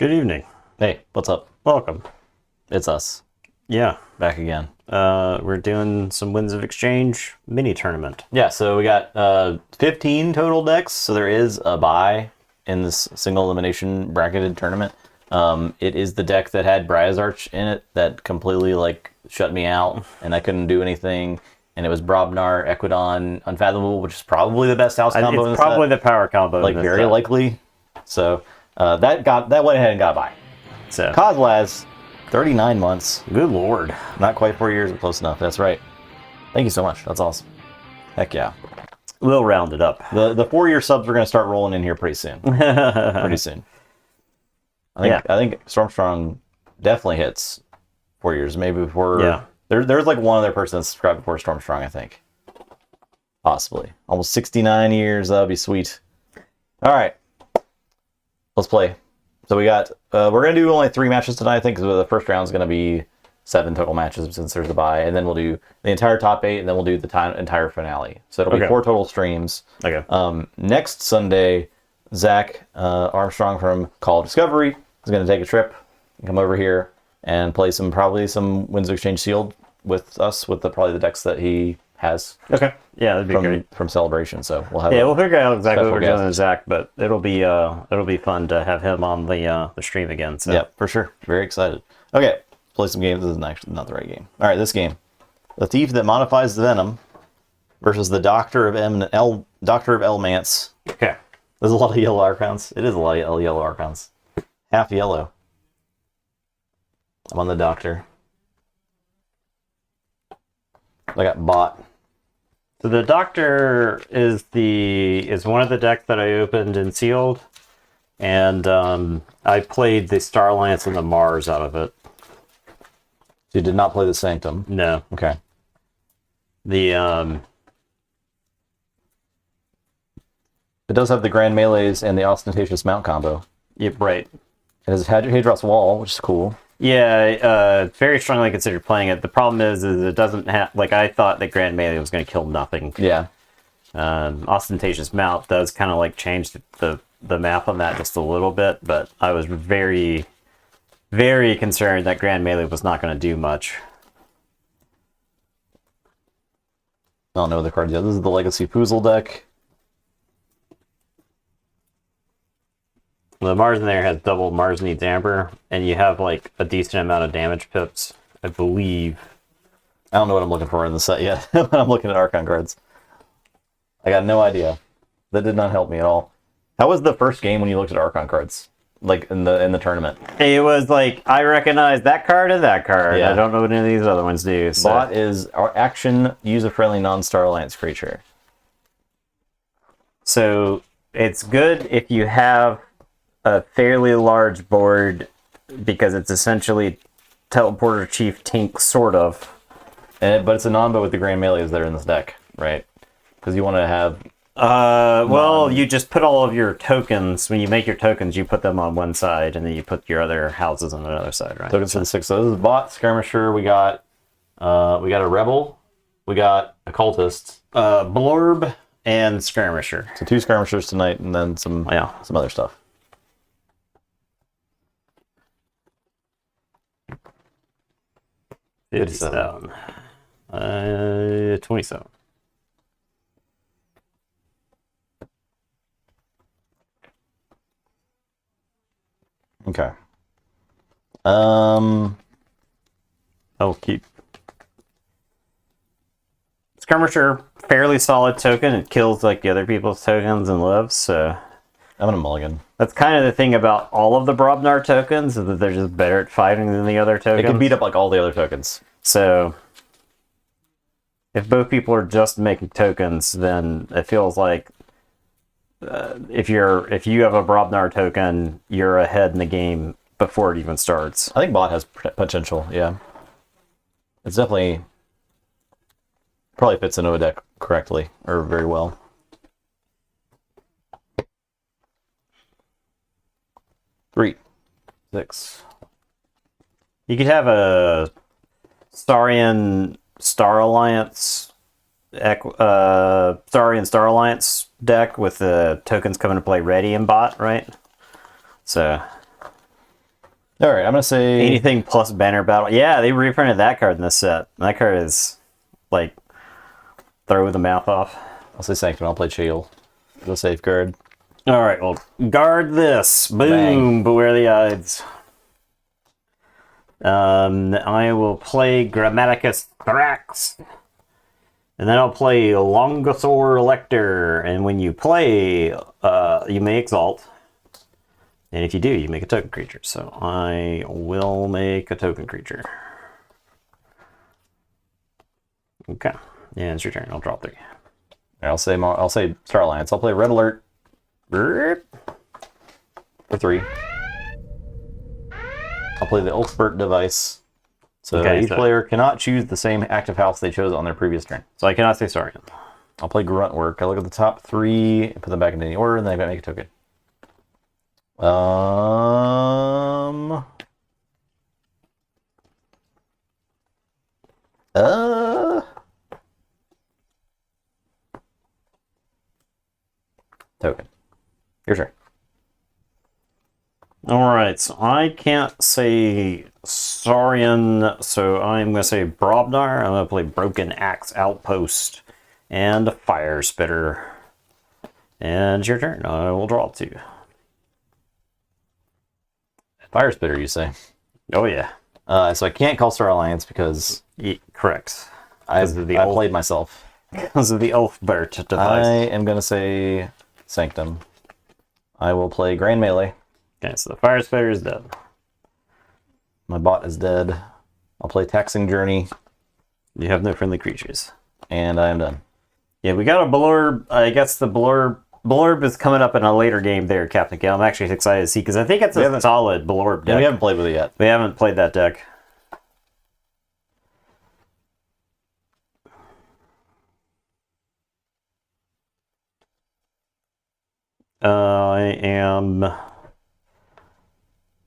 Good evening. Hey, what's up? Welcome. It's us, Yeah, back again. we're doing some Winds of Exchange mini tournament. Yeah, so we got 15 total decks, so there is a bye in this single elimination bracketed tournament. It is the deck that had Briar's Arch in it that completely shut me out, and I couldn't do anything. And it was Brobnar, Equidon, Unfathomable, which is probably the best house combo in It's the probably set. the power combo. Like, in this very set. likely. So that went ahead and got by. So, Kozlaz, 39 months. good lord. Not quite 4 years, but close enough. That's right. Thank you so much. That's awesome. Heck yeah. We'll round it up. The 4 year subs are going to start rolling in here pretty soon. Pretty soon. I think Stormstrong definitely hits 4 years. Maybe before. Yeah. There's like one other person that subscribed before Stormstrong, I think. Possibly. Almost 69 years. That would be sweet. All right. Let's play. So we got, we're going to do only 3 matches tonight, I think, because the first round is going to be 7 total matches since there's a bye. And then we'll do the entire top 8, and then we'll do the entire finale. So it'll be 4 total streams. Okay. Next Sunday, Zach Armstrong from Call of Discovery is going to take a trip and come over here and play probably some Winds of Exchange Sealed with us with probably the decks that he has. Okay. Yeah, that'd be great. From Celebration. So we'll have. Yeah, we'll figure out exactly what we're special doing with Zach, but it'll be fun to have him on the stream again. So Yeah, for sure. Very excited. Okay, let's play some games. This is actually not the right game. All right, this game. The Thief that modifies the Venom versus the Doctor of Elmance. Okay. There's a lot of yellow Archons. It is a lot of yellow Archons. Half yellow. I'm on the Doctor. I got bot. So the Doctor is one of the decks that I opened and sealed, and I played the Star Alliance and the Mars out of it. So you did not play the Sanctum. No. Okay. The It does have the Grand Melees and the Ostentatious Mount combo. Yep, right. It has Hadros Wall, which is cool. Yeah, very strongly considered playing it. The problem is it doesn't have, like, I thought that Grand Melee was going to kill nothing. Yeah. Ostentatious Mount does kind of like change the map on that just a little bit, but I was very, very concerned that Grand Melee was not going to do much. I don't know the cards yet. This is the Legacy Foozle deck. The Mars in there has double Mars needs Amber, and you have like a decent amount of damage pips, I believe. I don't know what I'm looking for in the set yet when I'm looking at Archon cards. I got no idea. That did not help me at all. How was the first game when you looked at Archon cards? Like in the tournament? It was like, I recognize that card and that card. Yeah. I don't know what any of these other ones do. So. Bot is our action, user-friendly, non-Star Alliance creature. So it's good if you have a fairly large board, because it's essentially Teleporter Chief Tink, sort of. But it's a non-bo with the Grand Melees that are in this deck, right? Because you want to have... Well, you just put all of your tokens, when you make your tokens, you put them on one side, and then you put your other houses on another side, right? Tokens for the 6. So this is Bot, Skirmisher, we got a Rebel, we got a Cultist. Blorb and Skirmisher. So 2 Skirmishers tonight, and then some other stuff. $57. 27. Okay. I'll keep. Skirmisher, fairly solid token. It kills like the other people's tokens and lives, so. I'm gonna mulligan. That's kind of the thing about all of the Brobnar tokens, is that they're just better at fighting than the other tokens. It can beat up like all the other tokens. So, if both people are just making tokens, then it feels like if you have a Brobnar token, you're ahead in the game before it even starts. I think Bot has potential, yeah. It's definitely... probably fits into a deck correctly, or very well. Three. 6. You could have a Starian Star Alliance Starian Star Alliance deck with the tokens coming to play ready and bot, right? So All right, I'm gonna say anything plus banner battle. Yeah, they reprinted that card in this set. That card is like throw the mouth off. I'll say Sanctum. I'll play Chael. Go Safeguard. All right, well, guard this. Boom! Bang. Beware the odds. I will play Grammaticus Thrax. And then I'll play Longosaur Elector. And when you play, you may exalt. And if you do, you make a token creature. So I will make a token creature. Okay. Yeah, it's your turn. I'll draw 3. I'll say Star Alliance. I'll play Red Alert Burp. for 3. I'll play the Ulspert device. So Okay, each player cannot choose the same active house they chose on their previous turn. So I cannot say sorry. I'll play Grunt Work. I look at the top 3 and put them back in any order, and then I make a token. Token. Your turn. Alright, so I can't say Saurian, so I'm going to say Brobnar. I'm going to play Broken Axe Outpost and Fire Spitter. And it's your turn. I will draw 2. Fire Spitter, you say? Oh, yeah. So I can't call Star Alliance because Correct. I played myself. Because of the Elfbert I device. am going to say Sanctum. I will play Grand Melee. Okay, so the Fire Spitter is dead. My bot is dead. I'll play Taxing Journey. You have no friendly creatures. And I am done. Yeah, we got a Blurb. I guess the Blurb is coming up in a later game there, Captain Gale. I'm actually excited to see, because I think it's a solid Blurb deck. We haven't played with it yet. We haven't played that deck. I am...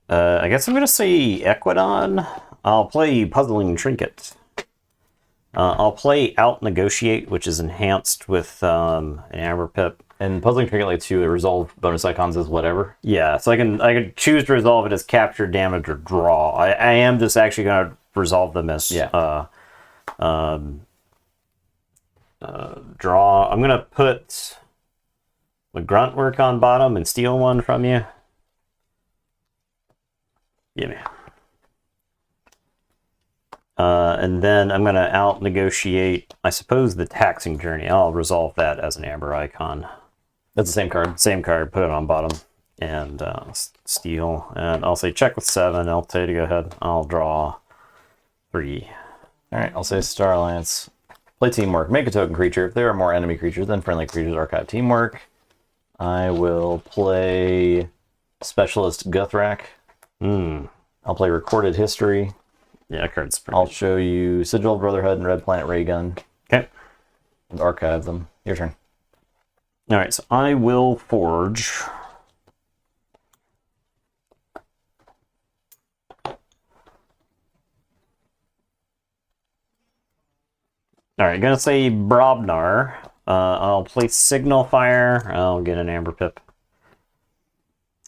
I guess I'm going to say Equidon. I'll play Puzzling Trinket. I'll play Out-Negotiate, which is enhanced with an Amber Pip. And Puzzling Trinket lets you resolve bonus icons as whatever. Yeah, so I can choose to resolve it as capture, damage, or draw. I am just actually going to resolve them as draw. I'm going to put the Grunt Work on bottom and steal one from you. Give me. And then I'm going to out-negotiate, I suppose, the Taxing Journey. I'll resolve that as an Amber icon. That's the same card. Same card, put it on bottom. And steal. And I'll say check with 7. I'll tell you to go ahead. I'll draw 3. Alright, I'll say Star Alliance. Play Teamwork. Make a token creature. If there are more enemy creatures than friendly creatures, archive Teamwork. I will play Specialist Guthrak. I'll play Recorded History. Yeah, card's pretty I'll show you Sigil of Brotherhood and Red Planet Ray Gun. Okay. And archive them. Your turn. Alright, so I will forge. Alright, gonna say Brobnar. I'll play Signal Fire. I'll get an Amber Pip.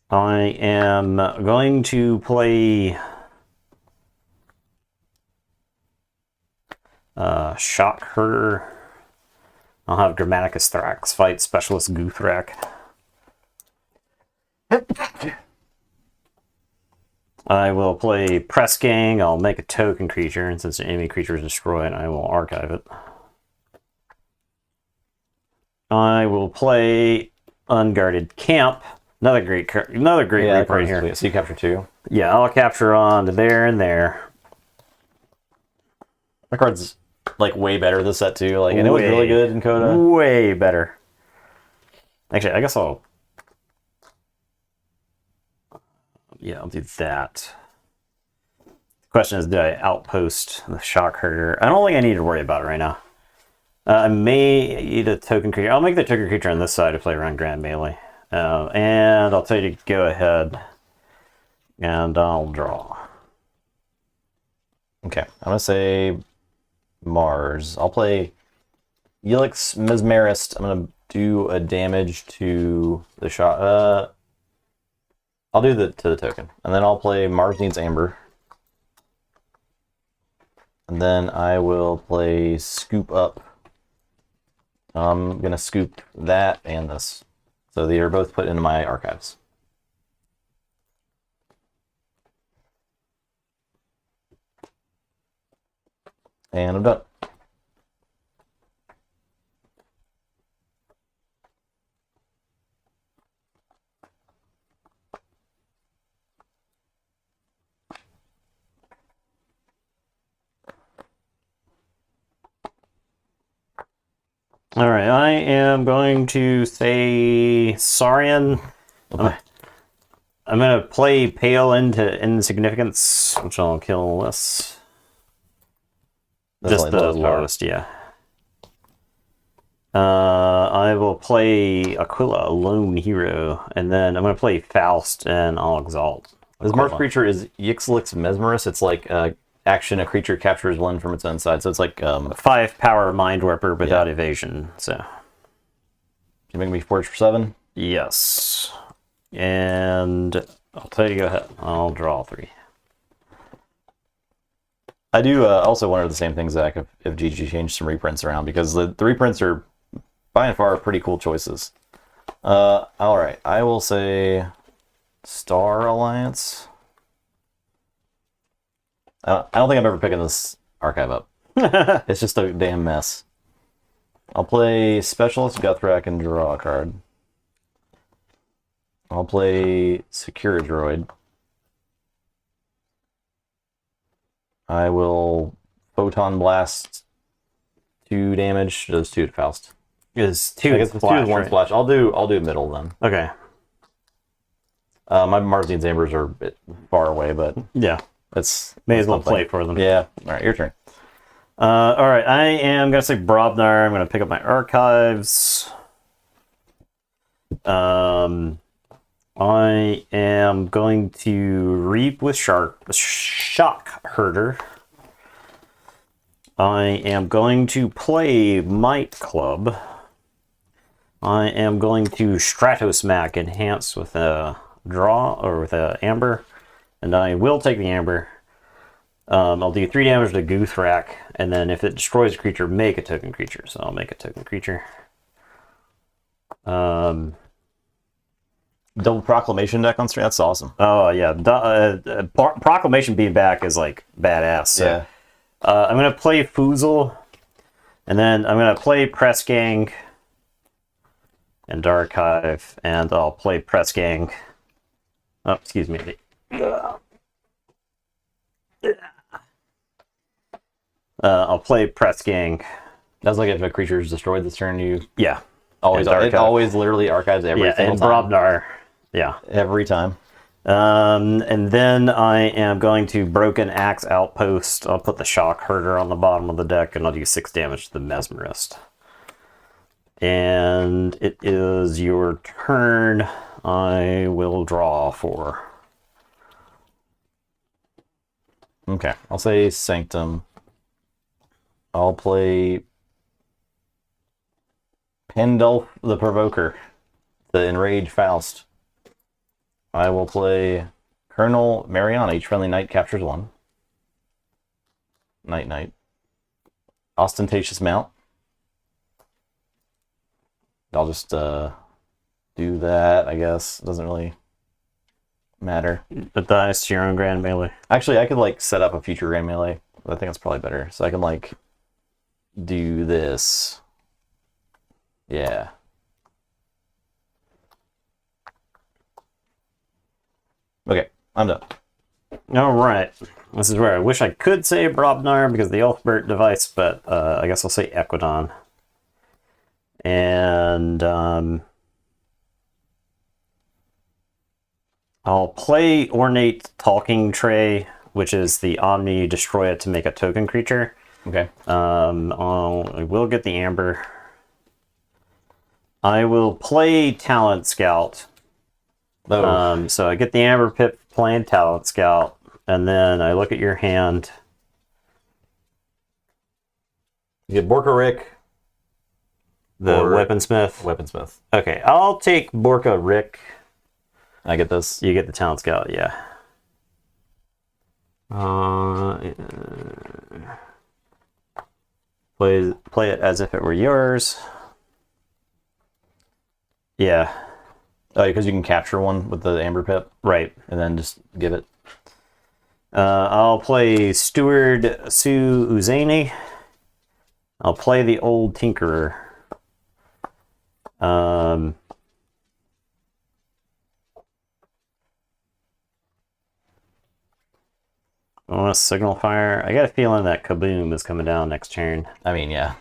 I am going to play Shock Herder. I'll have Grammaticus Thrax fight Specialist Guthrak. I will play Press Gang. I'll make a token creature, and since the enemy creature is destroyed, I will archive it. I will play Unguarded Camp. Another great card. Another great reap right here. So you capture 2. Yeah, I'll capture on to there and there. That card's like way better this set too. Like, and it was really good in Coda. Way better. Actually, I guess I'll do that. The question is, do I outpost the Shock Herder? I don't think I need to worry about it right now. I may eat a token creature. I'll make the token creature on this side to play around Grand Melee. And I'll tell you to go ahead. And I'll draw. Okay, I'm going to say Mars. I'll play Helix Mesmerist. I'm going to do a damage to the shot. I'll do the token, and then I'll play Mars Needs Amber, and then I will play Scoop Up. I'm gonna scoop that and this, so they are both put into my archives. And I'm done. All right, I am going to say Saurian. I'm going to play Pale into Insignificance, which I'll kill this. Just the lowest, yeah. I will play Aquila, a lone hero, and then I'm going to play Faust, and I'll exalt. This Mars creature is Yixlix Mesmerus. It's like action, a creature captures one from its own side. So it's like 5 power Mind Warper without evasion. So you make me forge for 7. Yes, and I'll tell you, go ahead. I'll draw 3. I do also wonder the same thing, Zach, if GG changed some reprints around, because the reprints are by and far pretty cool choices. All right, I will say Star Alliance. I don't think I'm ever picking this archive up. It's just a damn mess. I'll play Specialist Guthrak and draw a card. I'll play Secure Droid. I will Photon Blast 2 damage. Does 2 to Faust. Is 2 I guess it's 2 with 1 right? splash. I'll do middle then. Okay. My Mars Needs Ambers are a bit far away, but yeah, may as well play for them. Yeah. All right, your turn. All right, I am gonna say Brobnar. I'm gonna pick up my archives. I am going to Reap with Shock Herder. I am going to play Might Club. I am going to Stratosmack Enhance with a draw, or with a Amber, and I will take the Amber. I'll do 3 damage to Guthrak, and then if it destroys a creature, make a token creature. So I'll make a token creature. Double Proclamation deck on stream. That's awesome. Oh yeah, Proclamation being back is like badass. So, yeah. I'm gonna play Foozle, and then I'm gonna play Press Gang and Archive, and I'll play Press Gang. Oh, excuse me. I'll play Press Gang. That's like if a creature is destroyed this turn, you always it always literally archives every single time. And Brobnar. Yeah. Every time. And then I am going to Broken Axe Outpost. I'll put the Shock Herder on the bottom of the deck, and I'll do 6 damage to the Mesmerist. And it is your turn. I will draw 4. Okay, I'll say Sanctum. I'll play Pendulph the Provoker, the Enraged Faust. I will play Colonel Mariana. Each friendly knight captures 1. Knight. Ostentatious Mount. I'll just do that, I guess. Doesn't really matter. It dies to your own Grand Melee. Actually, I could like set up a future Grand Melee. But I think it's probably better. So I can like do this. Yeah. Okay, I'm done. All right. This is where I wish I could say Brobnar because of the Elfbert device, but I guess I'll say Equidon. And I'll play Ornate Talking Tray, which is the Omni Destroy It to make a token creature. Okay. I will get the Amber. I will play Talent Scout. Oh. So I get the Amber Pip playing Talent Scout, and then I look at your hand. You get Borka Rick. The Weaponsmith. Weaponsmith. Okay, I'll take Borka Rick. I get this. You get the Talent Scout, yeah. Play it as if it were yours. Yeah. Oh, because you can capture one with the Amber Pip. Right. And then just give it. I'll play Steward Sue Uzani. I'll play the Old Tinkerer. I want a Signal Fire. I got a feeling that Kaboom is coming down next turn. I mean, yeah.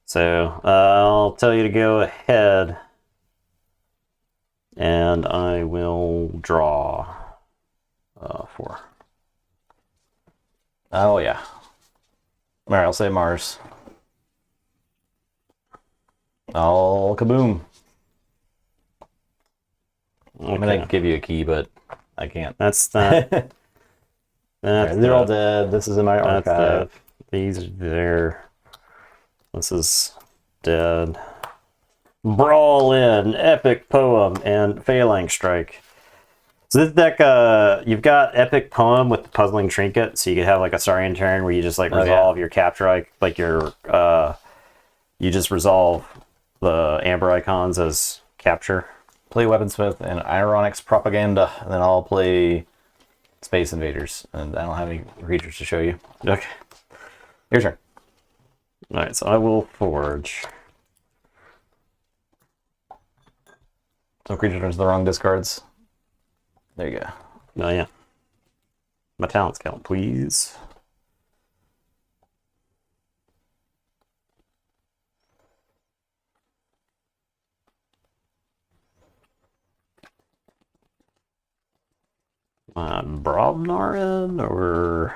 So I'll tell you to go ahead. And I will draw 4. Oh, yeah. All right, I'll say Mars. I'll Kaboom. Okay. I'm going to give you a key, but I can't. That's that. Right, they're all dead. This is in my archive. These are there. This is dead. Brawl in, Epic Poem, and Phalanx Strike. So this deck, you've got Epic Poem with the Puzzling Trinket, so you could have like a Saurian turn where you just like resolve your capture, like your, you just resolve the Amber icons as capture. Play Weaponsmith and Ironics Propaganda, and then I'll play Space Invaders, and I don't have any creatures to show you. Okay. Your turn. Alright, so I will forge. So creature turns the wrong discards. There you go. Oh, yeah. My Talent Scout, please. Brobnarin or...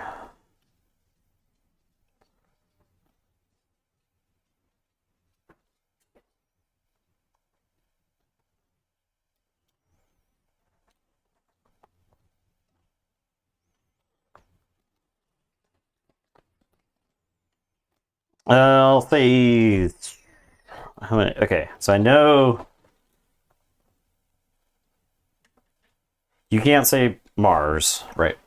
I'll say... How many? Okay, so I know... You can't say Mars. Right.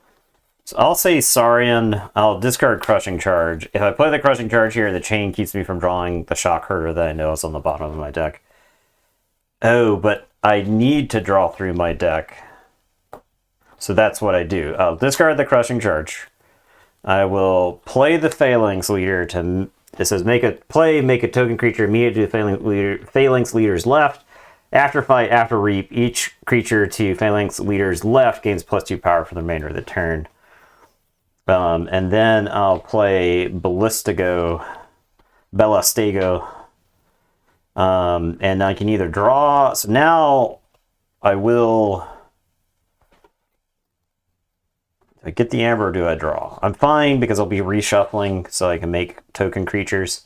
So I'll say Saurian. I'll discard Crushing Charge. If I play the Crushing Charge here, the chain keeps me from drawing the Shock Herder that I know is on the bottom of my deck. Oh, but I need to draw through my deck. So that's what I do. I'll discard the Crushing Charge. I will play the Phalanx Leader to... It says make a token creature immediately to the Phalanx Leader's left. After fight, after reap, each creature to Phalanx Leader's left gains +2 power for the remainder of the turn. And then I'll play Belastago. And I can either draw... So now I will... Do I get the Amber or do I draw? I'm fine because I'll be reshuffling so I can make token creatures.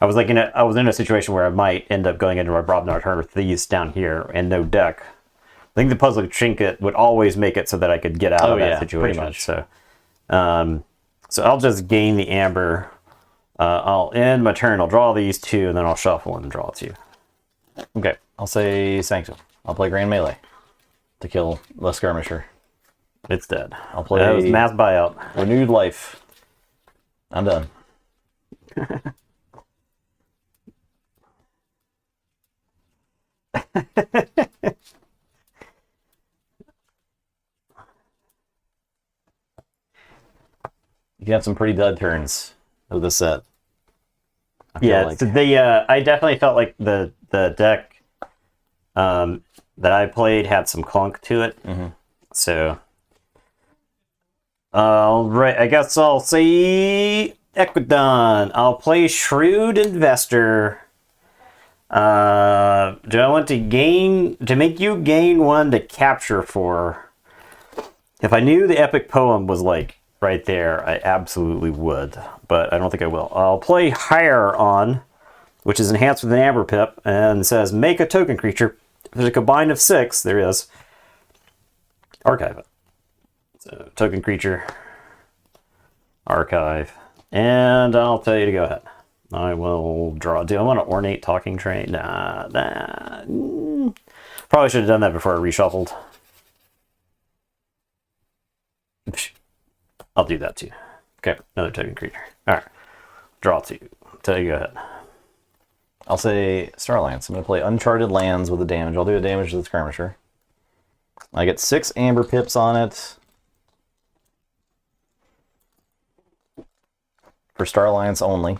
I was in a situation where I might end up going into my Brobnar turn with these down here and no deck. I think the Puzzling Trinket would always make it so that I could get out of that situation. Pretty much. So I'll just gain the Amber. I'll end my turn. I'll draw these 2, and then I'll shuffle and draw 2. Okay, I'll say Sanctum. I'll play Grand Melee to kill the Skirmisher. It's dead. I'll play that was Mass Buyout. Renewed Life. I'm done. You had some pretty dud turns of the set. Yeah, so I definitely felt like the deck that I played had some clunk to it. Mm-hmm. So, right, I guess I'll say Equidon. I'll play Shrewd Investor. Do I want to make you gain 1 to capture 4? If I knew the Epic Poem was like right there, I absolutely would, but I don't think I will. I'll play Higher On, which is enhanced with an Amber Pip, and says make a token creature. If there's a combine of 6, there is. Archive it. So, token creature. Archive. And I'll tell you to go ahead. I will draw. Do I want an Ornate Talking Train? Nah. Probably should have done that before I reshuffled. I'll do that too. Okay, another token creature. All right, draw 2. So you go ahead. I'll say Starlands. I'm going to play Uncharted Lands with the damage. I'll do the damage to the Skirmisher. I get 6 Amber Pips on it. For Star Alliance only.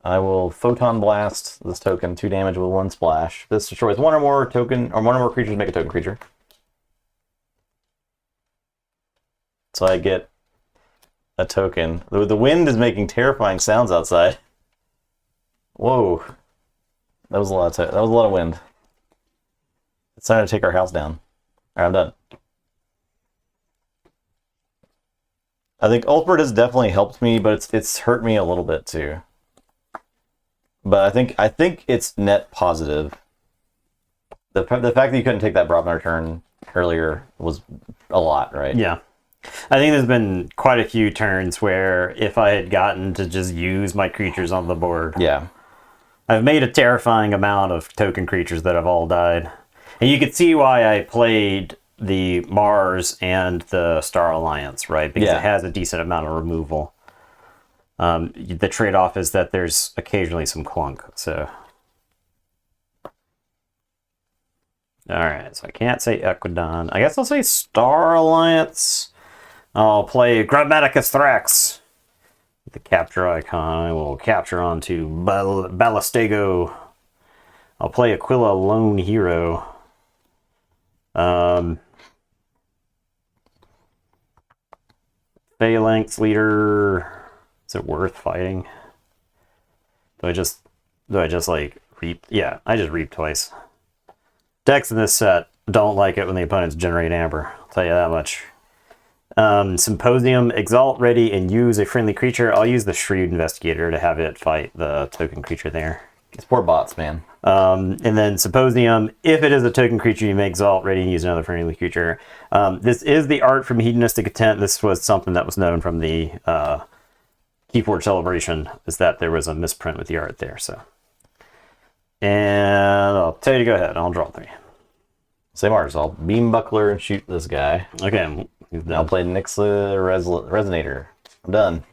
I will Photon Blast this token, 2 damage with 1 splash. This destroys 1 or more token, or 1 or more creatures make a token creature. So I get a token. The wind is making terrifying sounds outside. Whoa. That was a lot of wind. It's time to take our house down. Alright, I'm done. I think Ulfbert has definitely helped me, but it's hurt me a little bit too. But I think it's net positive. The fact that you couldn't take that Brobnar turn earlier was a lot, right? Yeah. I think there's been quite a few turns where if I had gotten to just use my creatures on the board. Yeah. I've made a terrifying amount of token creatures that have all died. And you could see why I played the Mars and the Star Alliance, right? Because it has a decent amount of removal. The trade-off is that there's occasionally some clunk, so... Alright, so I can't say Equidon. I guess I'll say Star Alliance. I'll play Grammaticus Thrax. With the capture icon, I will capture onto Ballistego. I'll play Aquila Lone Hero. Phalanx Leader. Is it worth fighting? Do I just like reap? Yeah, I just reap twice. Decks in this set don't like it when the opponents generate amber. I'll tell you that much. Symposium, exalt, ready, and use a friendly creature. I'll use the Shrewd Investigator to have it fight the token creature there. These poor bots, man. And then Symposium, if it is a token creature, you make exalt, ready, and use another friendly creature. This is the art from Hedonistic Intent. This was something that was known from the Keyforge Celebration, is that there was a misprint with the art there. So, and I'll tell you to go ahead. I'll draw 3. Same artist. I'll Beam Buckler and shoot this guy. Okay. I'll play Nixa Resonator. I'm done.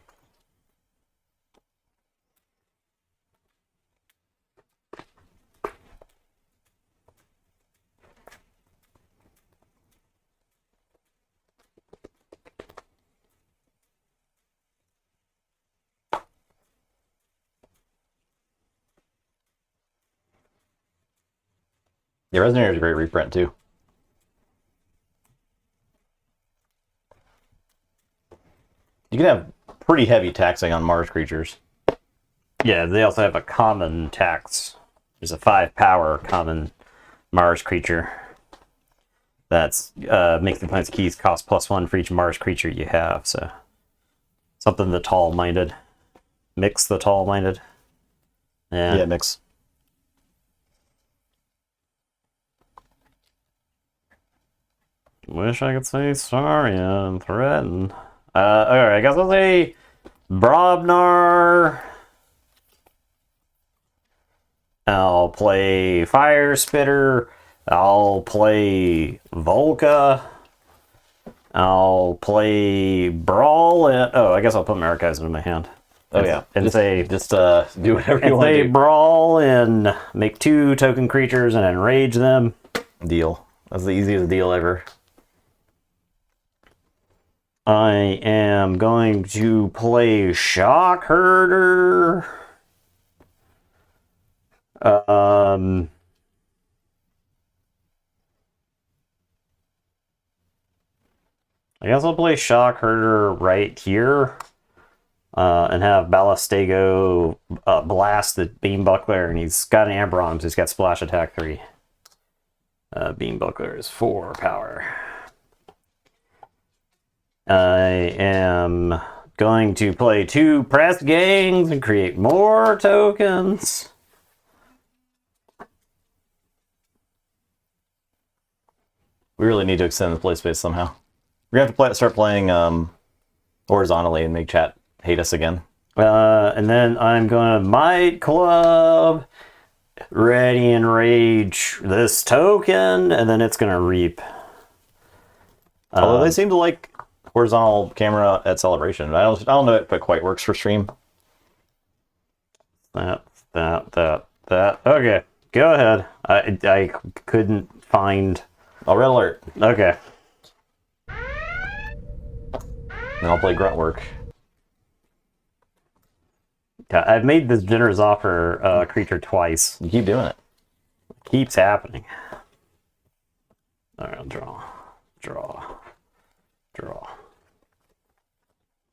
Yeah, Resonator is a great reprint too. You can have pretty heavy taxing on Mars creatures. Yeah, they also have a common tax. There's a 5 power common Mars creature. That's makes the opponent's keys cost +1 for each Mars creature you have. So something the tall-minded. Mix the tall-minded. Yeah, mix. Wish I could say Saurian, Threaten. Alright, I guess I'll say Brobnar. I'll play Fire Spitter. I'll play Volca. I'll play Brawl. I guess I'll put my archives in my hand. Oh yeah, and just do whatever you and want say to do. Brawl and make 2 token creatures and enrage them. Deal. That's the easiest deal ever. I am going to play Shock Herder. I guess I'll play Shock Herder right here. And have Ballistego blast the Beam Buckler, and he's got an Amber on him, so he's got Splash Attack 3. Beam Buckler is 4 power. I am going to play 2 Pressed Gangs and create more tokens. We really need to extend the play space somehow. We're gonna have to start playing horizontally and make chat hate us again. And then I'm going to Might Club, ready and rage this token, and then it's going to reap. Although they seem to like horizontal camera at Celebration. I don't know if it quite works for stream. That. Okay, go ahead. I couldn't find. Oh, red alert. Okay. Then I'll play grunt work. Yeah, I've made this generous offer creature twice. You keep doing it. Keeps happening. All right, I'll draw.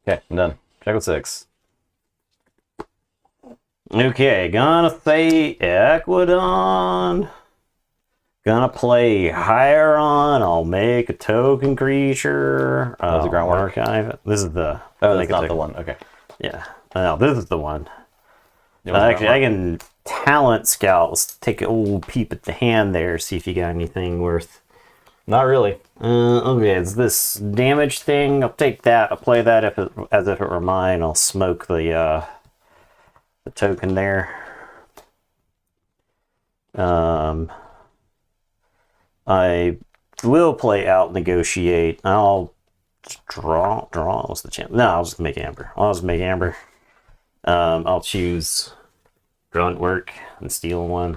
Okay, I'm done. Check with 6. Okay, gonna say Equidon. Gonna play Hieron. I'll make a token creature. The ground work? Archive. This is the. Oh, that's not the one. Okay. Yeah. No, this is the one. Yeah, Actually, I can talent scout. Let's take an old peep at the hand there. See if you got anything worth. Not really. Okay, it's this damage thing. I'll take that. I'll play that as if it were mine. I'll smoke the token there. I will play out negotiate. I'll draw. What's the chance? No, I'll just make amber. I'll choose grunt work and steal one.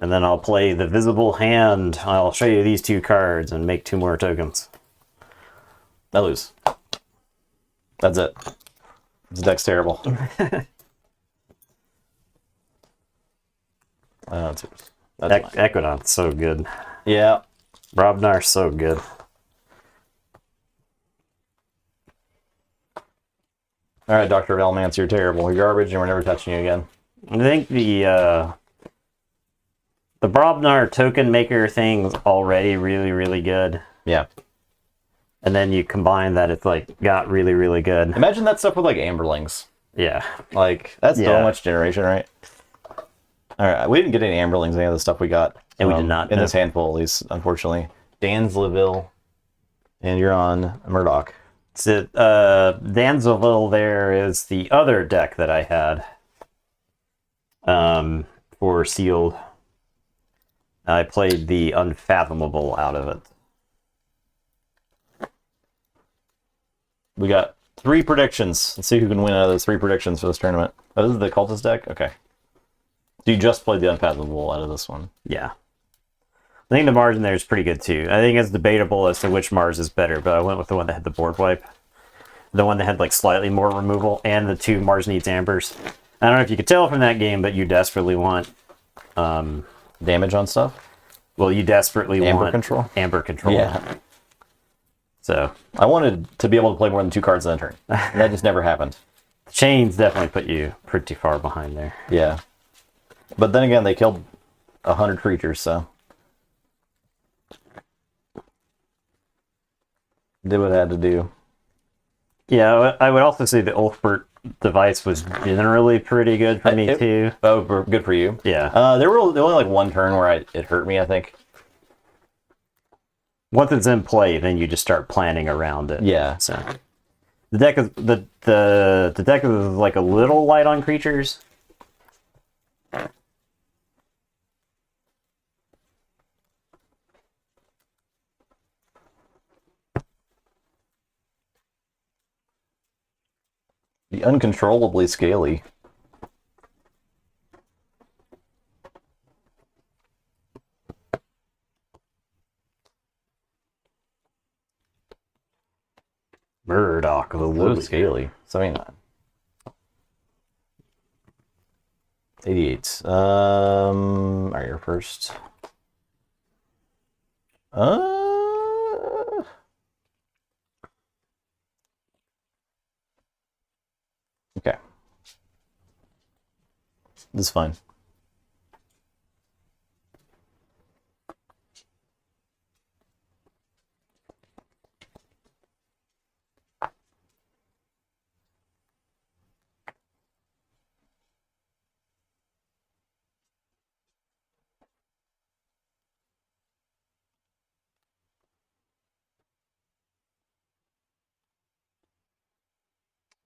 And then I'll play the visible hand. I'll show you these 2 cards and make 2 more tokens. I lose. That's it. This deck's terrible. That's Equidon's so good. Yeah. Brobnar's so good. All right, Dr. Velmance, you're terrible. You're garbage, and we're never touching you again. I think the Brobnar token maker thing's already really, really good. Yeah. And then you combine that, it's like got really, really good. Imagine that stuff with like Amberlings. Yeah. Like, that's so much generation, right? All right, we didn't get any Amberlings, any of the stuff we got. And we did not. In this handful, at least, unfortunately. Dansleville, and you're on Murdoch. So, Dansleville there is the other deck that I had for sealed. I played the Unfathomable out of it. We got 3 predictions. Let's see who can win out of those 3 predictions for this tournament. Oh, this is the Cultist deck? Okay. So you just played the Unfathomable out of this one. Yeah. I think the margin there is pretty good too. I think it's debatable as to which Mars is better, but I went with the one that had the board wipe. The one that had like slightly more removal, and the 2 Mars needs Ambers. I don't know if you could tell from that game, but you desperately want damage on stuff? Well, you desperately want Amber control. Yeah. So I wanted to be able to play more than 2 cards in a turn. And that just never happened. The chains definitely put you pretty far behind there. Yeah. But then again, they killed 100 creatures, so did what it had to do. Yeah, I would also say the Ulfbert device was generally pretty good for me too. Oh, good for you. Yeah. There were only like 1 turn where it hurt me, I think. Once it's in play, then you just start planning around it. Yeah. So the deck is the deck is like a little light on creatures. The uncontrollably scaly. Murdoch, the So Woodley. scaly. 79. 88. Alright, you're first. Okay. This is fine.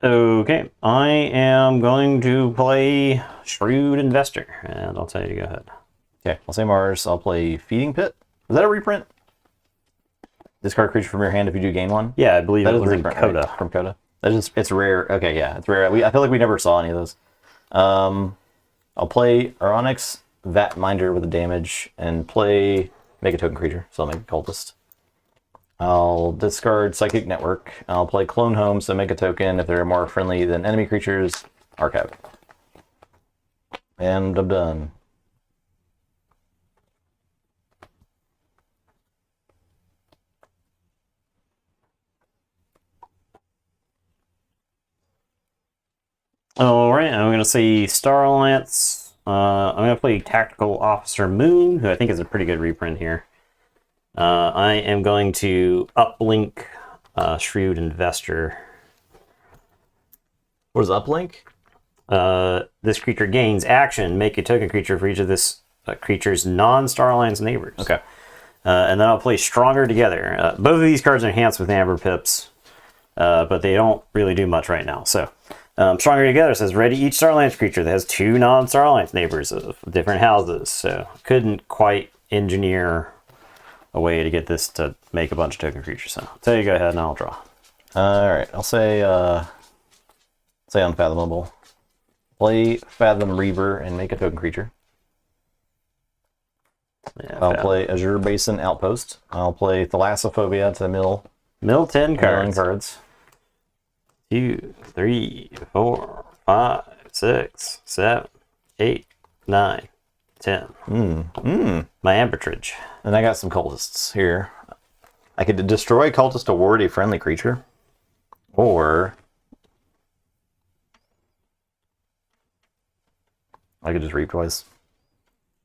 Okay, I am going to play Shrewd Investor, and I'll tell you to go ahead. Okay, I'll say Mars. I'll play Feeding Pit. Is that a reprint? Discard a creature from your hand if you do gain one. Yeah, I believe That it is was in different, Coda. right? From Coda. It's rare. Okay, yeah, it's rare. I feel like we never saw any of those. I'll play Aronix Vatminder with a damage and make a token creature. So I'll make a cultist. I'll discard Psychic Network. I'll play Clone Home, so make a token. If they're more friendly than enemy creatures, archive. And I'm done. All right, I'm going to say Star Alliance. I'm going to play Tactical Officer Moon, who I think is a pretty good reprint here. I am going to uplink Shrewd Investor. What is uplink? This creature gains action. Make a token creature for each of this creature's non-Star Alliance neighbors. Okay. And then I'll play Stronger Together. Both of these cards are enhanced with Amber Pips, but they don't really do much right now. So, Stronger Together says, ready each Star Alliance creature that has 2 non-Star Alliance neighbors of different houses. So, couldn't quite engineer a way to get this to make a bunch of token creatures. So, I'll tell you, go ahead and I'll draw. All right, I'll say Unfathomable. Play Fathom Reaver and make a token creature. Yeah, I'll play Azure Basin Outpost. I'll play Thalassophobia to mill 10 cards. cards. 2, 3, 4, 5, 6, 7, 8, 9, 10. My Ambertridge. And I got some cultists here. I could destroy cultist to ward a friendly creature. Or I could just reap twice.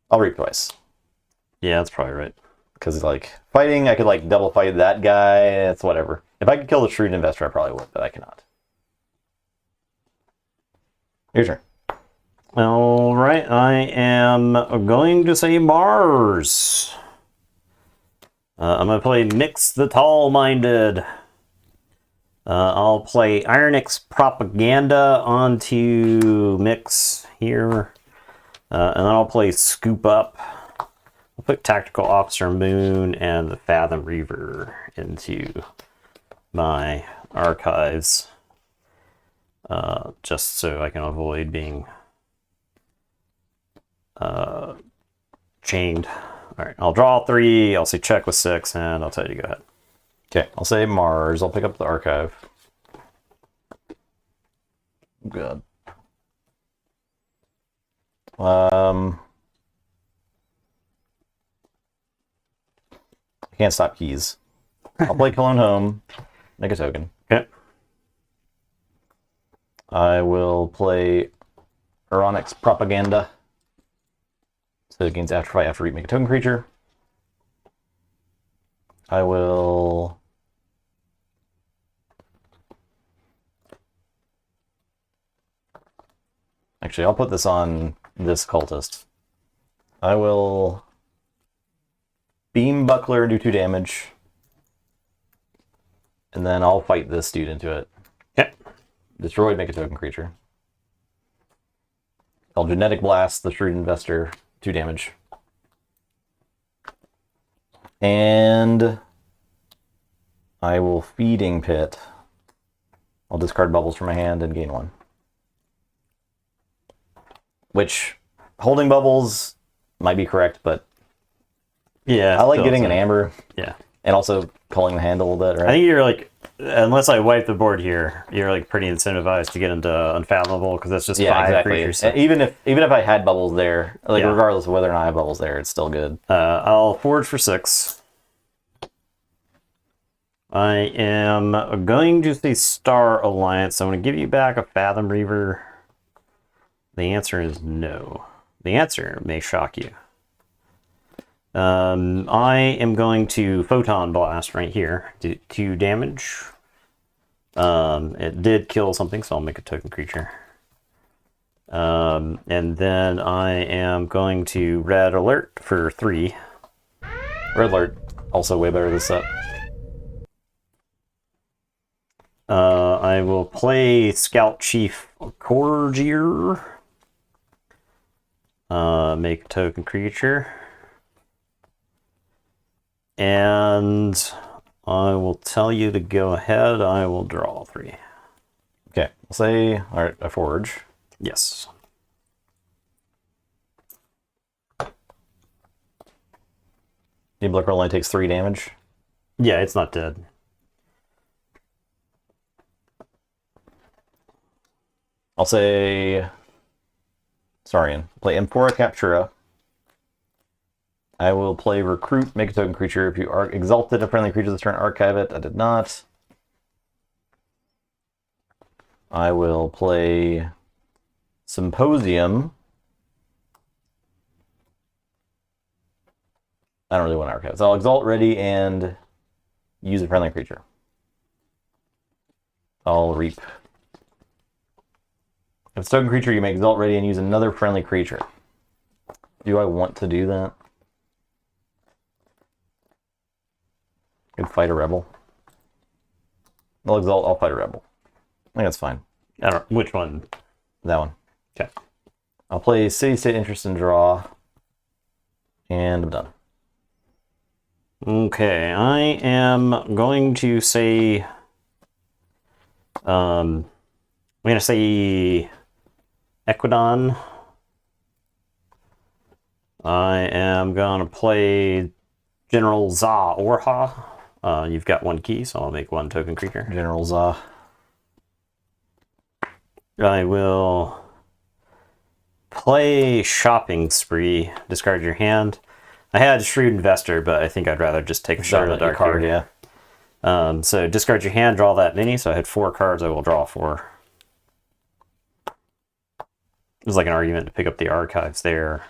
I'll reap twice. Yeah, that's probably right. Because, like, fighting, I could, like, double fight that guy. It's whatever. If I could kill the Shrewd Investor, I probably would, but I cannot. Your turn. All right, I am going to say Mars. I'm going to play Mix the Tall-Minded. I'll play Ironix Propaganda onto Mix here. And then I'll play Scoop Up. I'll put Tactical Officer Moon and the Fathom Reaver into my archives. Just so I can avoid being chained. All right, I'll draw 3. I'll say check with 6, and I'll tell you to go ahead. Okay, I'll say Mars. I'll pick up the archive. Good. I can't stop keys. I'll play Cologne Home. Make a token. Okay. I will play Aronix Propaganda. So it gains after fight, after reap, make a token creature. I will actually, I'll put this on this cultist. I will Beam Buckler, do 2 damage. And then I'll fight this dude into it. Okay. Destroy, make a token creature. I'll Genetic Blast the Shrewd Investor, 2 damage. And I will Feeding Pit. I'll discard bubbles from my hand and gain 1. Which, holding bubbles might be correct, but yeah, I like getting an amber. Yeah. And also culling the hand a little bit, right? I think you're like, unless I wipe the board here, you're like pretty incentivized to get into Unfathomable because that's just 5 creatures. So. Even if I had bubbles there, like regardless of whether or not I have bubbles there, it's still good. I'll forge for 6. I am going to say Star Alliance. I'm going to give you back a Fathom Reaver. The answer is no. The answer may shock you. I am going to Photon Blast right here. Do 2 damage. It did kill something, so I'll make a token creature. And then I am going to Red Alert for 3. Red Alert, also way better this set. I will play Scout Chief Corgier. Make a token creature. And I will tell you to go ahead. I will draw 3. Okay, I'll say, all right, I forge. Yes. Deep Liquor only takes 3 damage. Yeah, it's not dead. I'll say Saurian. Play Emphora Captura. I will play Recruit, make a token creature. If you are exalted a friendly creature this turn, archive it. I did not. I will play Symposium. I don't really want to archive. So I'll exalt ready and use a friendly creature. I'll reap. If it's a token creature, you may exalt ready and use another friendly creature. Do I want to do that? Could fight a rebel. I'll exalt, I'll fight a rebel. I think that's fine. I don't. Which one? That one. Okay. I'll play City State Interest and draw. And I'm done. Okay, I am going to say. I'm going to say Equidon. I am going to play General Za Orha. You've got 1 key, so I'll make 1 token creature. General Za. I will play Shopping Spree. Discard your hand. I had Shrewd Investor, but I think I'd rather just take a shot at the dark card, here. yeah. So discard your hand, draw that many. So I had 4 cards. I will draw 4. There's like an argument to pick up the archives there.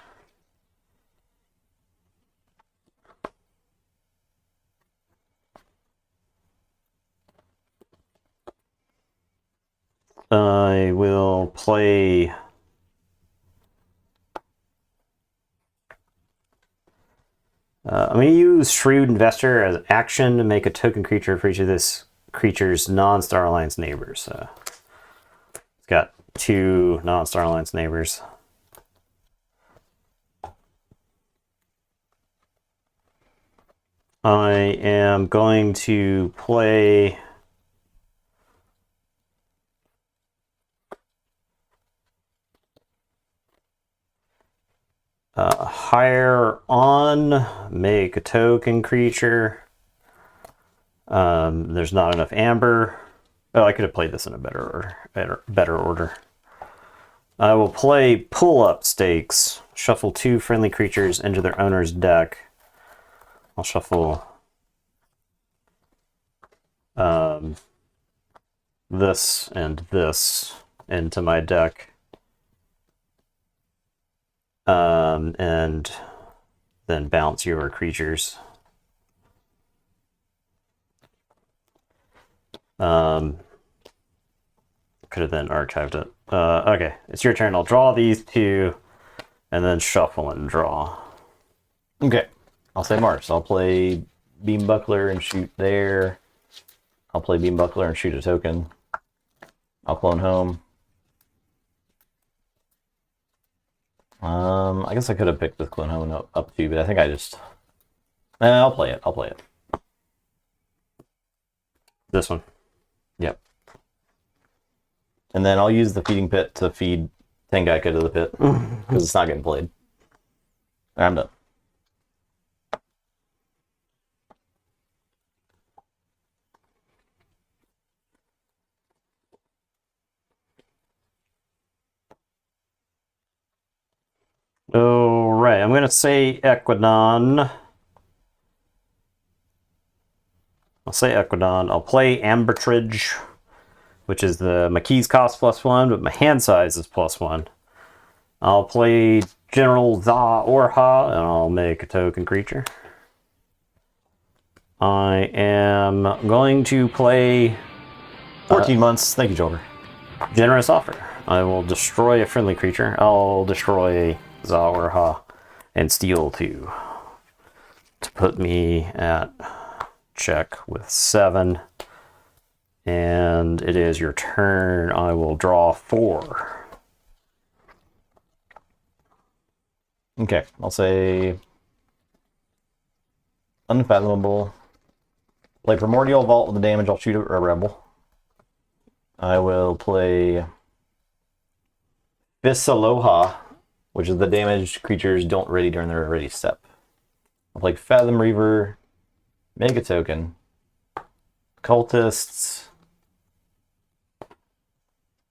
I will play. I'm going to use Shrewd Investor as action to make a token creature for each of this creature's non-Star Alliance neighbors. So it's got 2 non-Star Alliance neighbors. I am going to play. Hire on, make a token creature. There's not enough amber. Oh, I could have played this in a better order. I will play pull-up stakes. Shuffle 2 friendly creatures into their owner's deck. I'll shuffle this and this into my deck. And then bounce your creatures. Could have then archived it. Okay, it's your turn. I'll draw these 2, and then shuffle and draw. Okay, I'll say Mars. I'll play Beam Buckler and shoot there. I'll play Beam Buckler and shoot a token. I'll clone home. I guess I could have picked the clone home up to, but I think I just. I'll play it. I'll play it. This one. Yep. And then I'll use the feeding pit to feed Tengaika to the pit because it's not getting played. I'm done. All right, I'm going to say Equidon. I'll say Equidon. I'll play Ambertridge, which is my keys cost +1, but my hand size is +1. I'll play General Za Orha, and I'll make a token creature. I am going to play 14 months. Thank you, Joker. Generous Offer. I will destroy a friendly creature. I'll destroy Za Orha and steal 2 to put me at check with 7. And it is your turn. I will draw 4. Okay, I'll say Unfathomable. Play Primordial Vault with the damage. I'll shoot a rebel. I will play Aloha, which is the damage creatures don't ready during their ready step. I'll play Fathom Reaver, Mega Token, Cultists.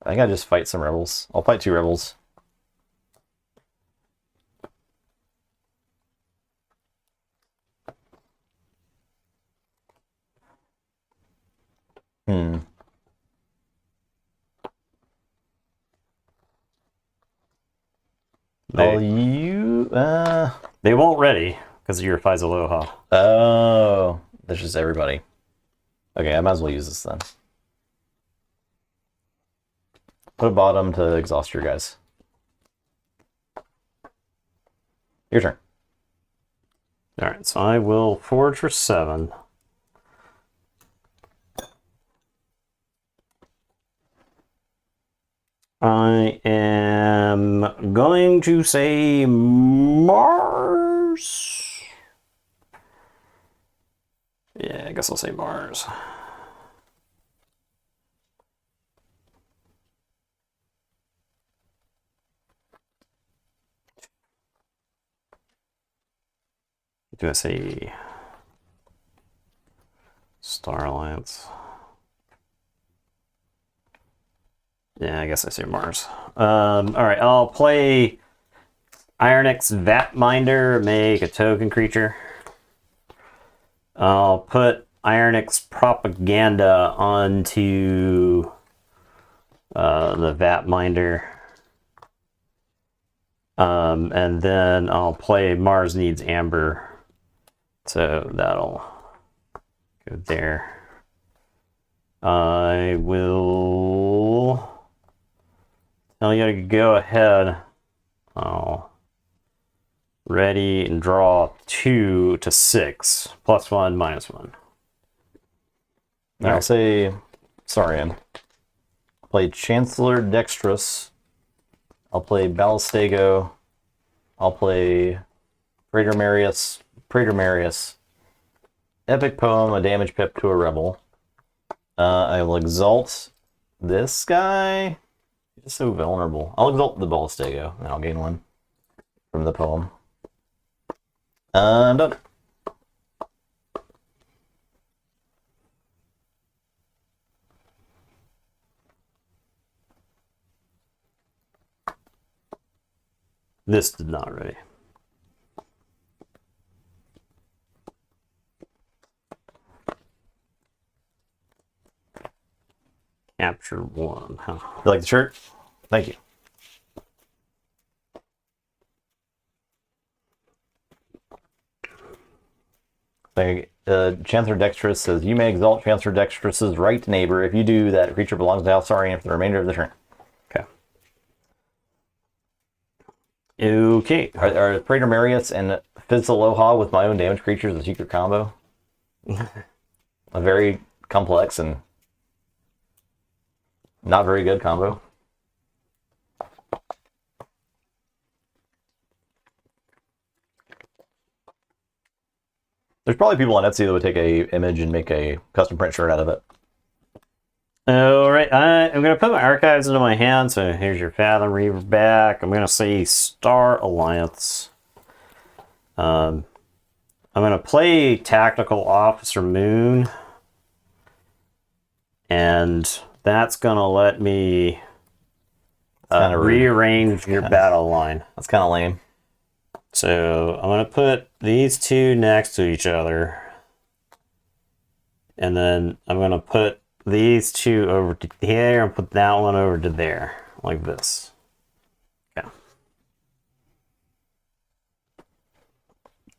I think I just fight some rebels. I'll fight 2 rebels. They won't ready because of your Aloha. Oh, that's just everybody. Okay, I might as well use this then. Put a bottom to exhaust your guys. Your turn. All right, so I will forge for 7. I am going to say Mars. Yeah, I guess I'll say Mars. Do I say Star Alliance? Yeah, I guess I say Mars. All right, I'll play Ironix Vatminder, make a token creature. I'll put Ironix Propaganda onto the Vatminder. And then I'll play Mars Needs Amber. So that'll go there. I will tell you to go ahead. I'll ready and draw 2 to 6. +1, -1. I'll say Saurian. Play Chancellor Dextrous. I'll play Ballistego. I'll play Praetor Marius. Epic Poem, a damage pip to a rebel. I will exalt this guy. He's just so vulnerable. I'll exalt the Ballistego, and I'll gain 1 from the poem. I'm done. This did not ready. Capture 1. Huh. You like the shirt? Thank you. Chancellor Dextrous says, you may exalt Chancellor Dextrous's right neighbor. If you do, that creature belongs to House Saurian for the remainder of the turn. Okay. Okay. Are Praetor Marius and Aloha with my own damage creatures a secret combo? A very complex and not very good combo. There's probably people on Etsy that would take a image and make a custom print shirt out of it. All right, I'm going to put my archives into my hand. So here's your Fathom Reaver back. I'm going to say Star Alliance. I'm going to play Tactical Officer Moon. And that's going to let me rearrange your battle line. That's kind of lame. So I'm going to put these 2 next to each other. And then I'm going to put these 2 over to here and put that one over to there, like this. Yeah.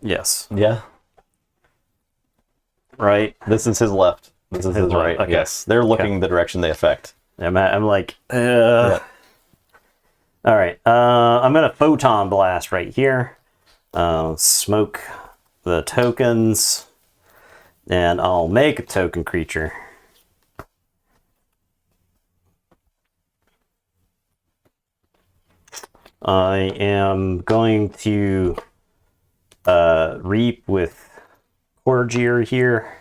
Yes. Yeah. Right. This is his left. This is his right. Okay. Yes. They're looking the direction they affect. I'm like, yeah. All right. I'm going to Photon Blast right here. Smoke the tokens. And I'll make a token creature. I am going to reap with Corgier here.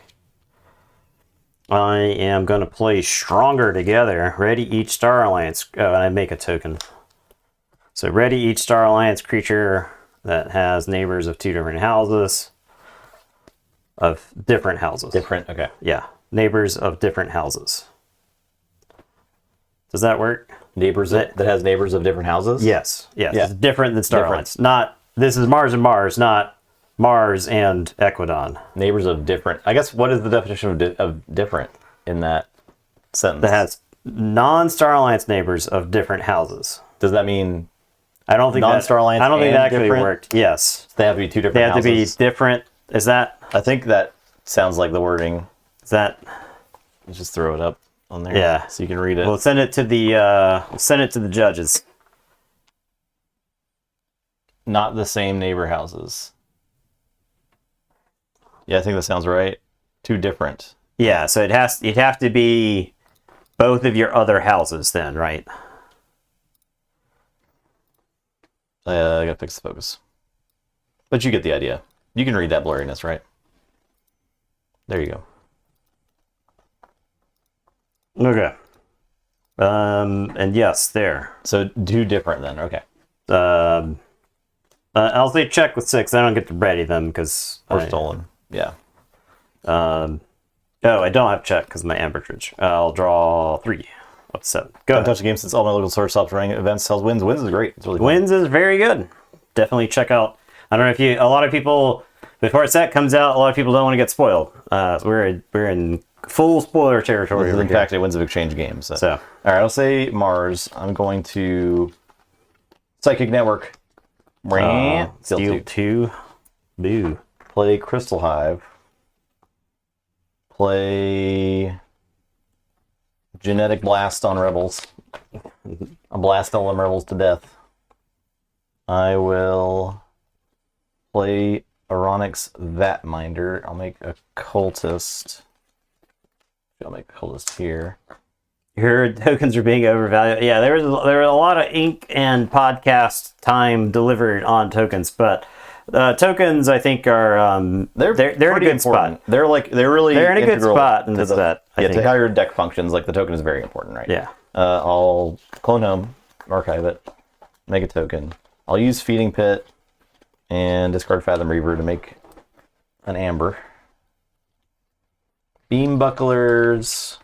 I am going to play Stronger Together. Ready each Star Alliance. Oh, and I make a token. So ready each Star Alliance creature that has neighbors of 2 different houses. Of different houses. Different, okay. Yeah. Neighbors of different houses. Does that work? Neighbors that has neighbors of different houses? Yes. Yes. Yeah. It's different than Star Alliance. Not, this is Mars and Mars, not Mars and Equidon. Neighbors of different. I guess what is the definition of different in that sentence? That has non-Star Alliance neighbors of different houses. Does that mean I don't think non-Star Alliance? I don't think that actually different? worked. Yes. They have to be 2 different They have houses. to be different. Is that? I think that sounds like the wording. Is that? Let's just throw it up on there. Yeah. So you can read it. We'll send it to the judges. Not the same neighbor houses. Yeah, I think that sounds right. 2 different. Yeah. So it'd have to be both of your other houses then, right? I gotta fix the focus. But you get the idea. You can read that blurriness, right? There you go. Okay. And yes, there. So 2 different then. Okay. I'll say check with 6. I don't get to ready them because Or stolen. Yeah. Oh, I don't have check because of my ambertridge. I'll draw 3. Up to 7. Go Haven't ahead. touched the game since all my local stores stopped running events. Sells wins. Wins is great. It's really fun. Wins is very good. Definitely check out. I don't know if you. A lot of people before set comes out. A lot of people don't want to get spoiled. We're in full spoiler territory. This is over in here. fact a Winds of Exchange game. So. So. All right, I'll say Mars. I'm going to Psychic Network. Steal 2. Boo. Play Crystal Hive. Play Genetic Blast on Rebels. I'll blast all them Rebels to death. I will play Aronix Vatminder. I'll make a Cultist. I'll make a Cultist here. Your tokens are being overvalued. Yeah, there were a lot of ink and podcast time delivered on tokens, but tokens I think are they're in a pretty good spot. They're really They're in a good integral spot in to this the, set. I yeah, think. to how your deck functions. Like the token is very important, right? Yeah. I'll clone home, archive it, make a token. I'll use Feeding Pit and discard Fathom Reaver to make an Amber. Beam Bucklers.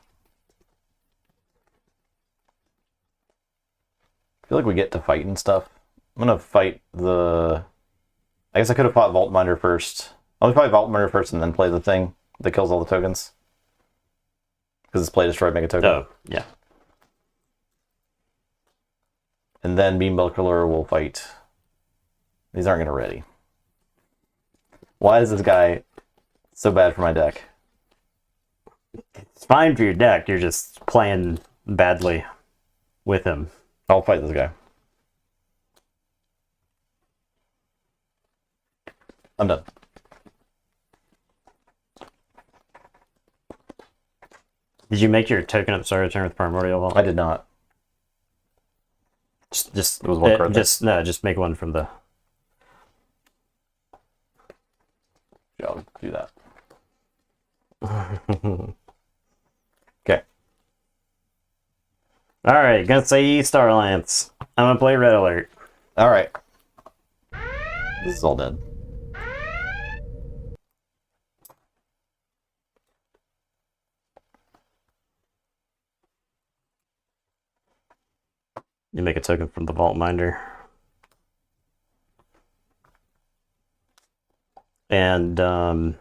I feel like we get to fight and stuff. I'm gonna fight the. I guess I could have fought Vaultminder first. I'll probably Vaultminder first and then play the thing that kills all the tokens. Because it's play, destroy, make a token. Oh, yeah. And then Beam Buckler will fight. These aren't gonna ready. Why is this guy so bad for my deck? It's fine for your deck. You're just playing badly with him. I'll fight this guy. I'm done. Did you make your token at the start of the turn with Primordial Vault? I did not. Just It was one card. just make one from the. Yeah, I'll do that. Okay. All right, gonna say Star Alliance. I'm gonna play Red Alert. All right. This is all dead. You make a token from the Vault Minder. And does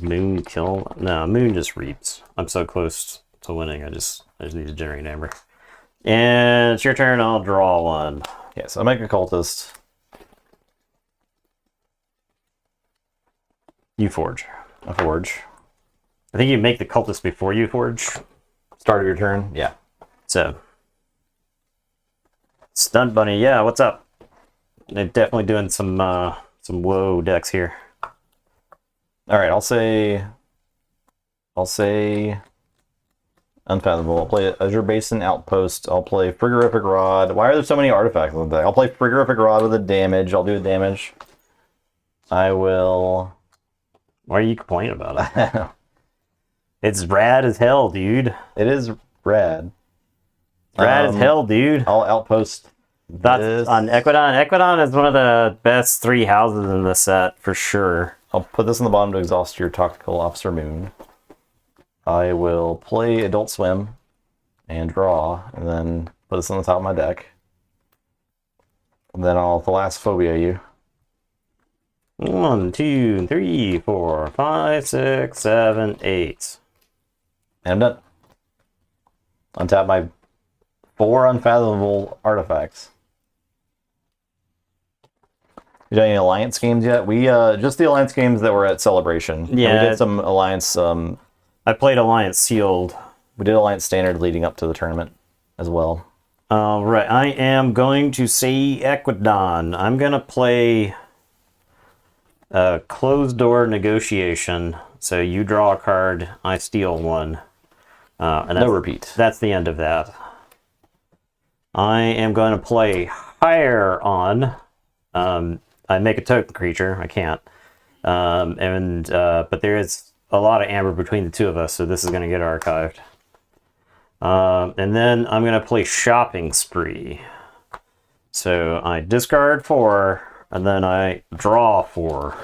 Moon kill? No, Moon just reaps. I'm so close to winning. I just need to generate Amber. And it's your turn. I'll draw one. Yeah, so I make a Cultist. You forge. A Forge. I think you make the cultist before you forge. Start of your turn. Yeah. So, Stunt Bunny, yeah, what's up? They're definitely doing some woe decks here. All right, I'll say Unfathomable. I'll play Azure Basin Outpost. I'll play Frigorific Rod. Why are there so many artifacts on the deck? I'll play Frigorific Rod with a damage. I'll do a damage. I will. Why are you complaining about it? It's rad as hell, dude. It is rad. Rad as hell, dude. I'll outpost. That's on Equidon. Equidon is one of the best 3 houses in the set for sure. I'll put this on the bottom to exhaust your Tactical Officer Moon. I will play Adult Swim and draw, and then put this on the top of my deck. And then I'll Thalassophobia you. 1, 2, 3, 4, 5, 6, 7, 8. And I'm done. Untap my 4 unfathomable artifacts. You done any Alliance games yet? We just the Alliance games that were at Celebration. Yeah, and we did some Alliance. I played Alliance Sealed. We did Alliance Standard leading up to the tournament as well. All right, I am going to say Equidon. I'm gonna play Closed Door Negotiation. So you draw a card, I steal one. And No repeat. That's the end of that. I am going to play Higher on. I make a token creature. I can't. But there is a lot of amber between the two of us, so this is going to get archived. And then I'm going to play Shopping Spree. So I discard 4, and then I draw 4.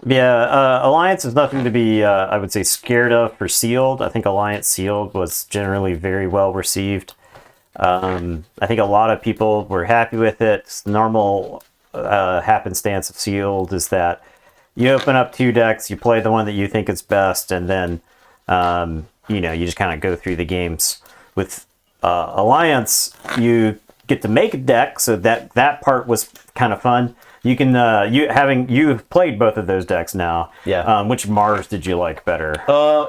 Yeah, Alliance is nothing to be, I would say, scared of for Sealed. I think Alliance Sealed was generally very well received. I think a lot of people were happy with it. It's normal happenstance of Sealed is that you open up 2 decks, you play the one that you think is best, and then, you just kind of go through the games. With Alliance, you get to make a deck, so that part was kind of fun. You can you've played both of those decks now. Yeah. Which Mars did you like better?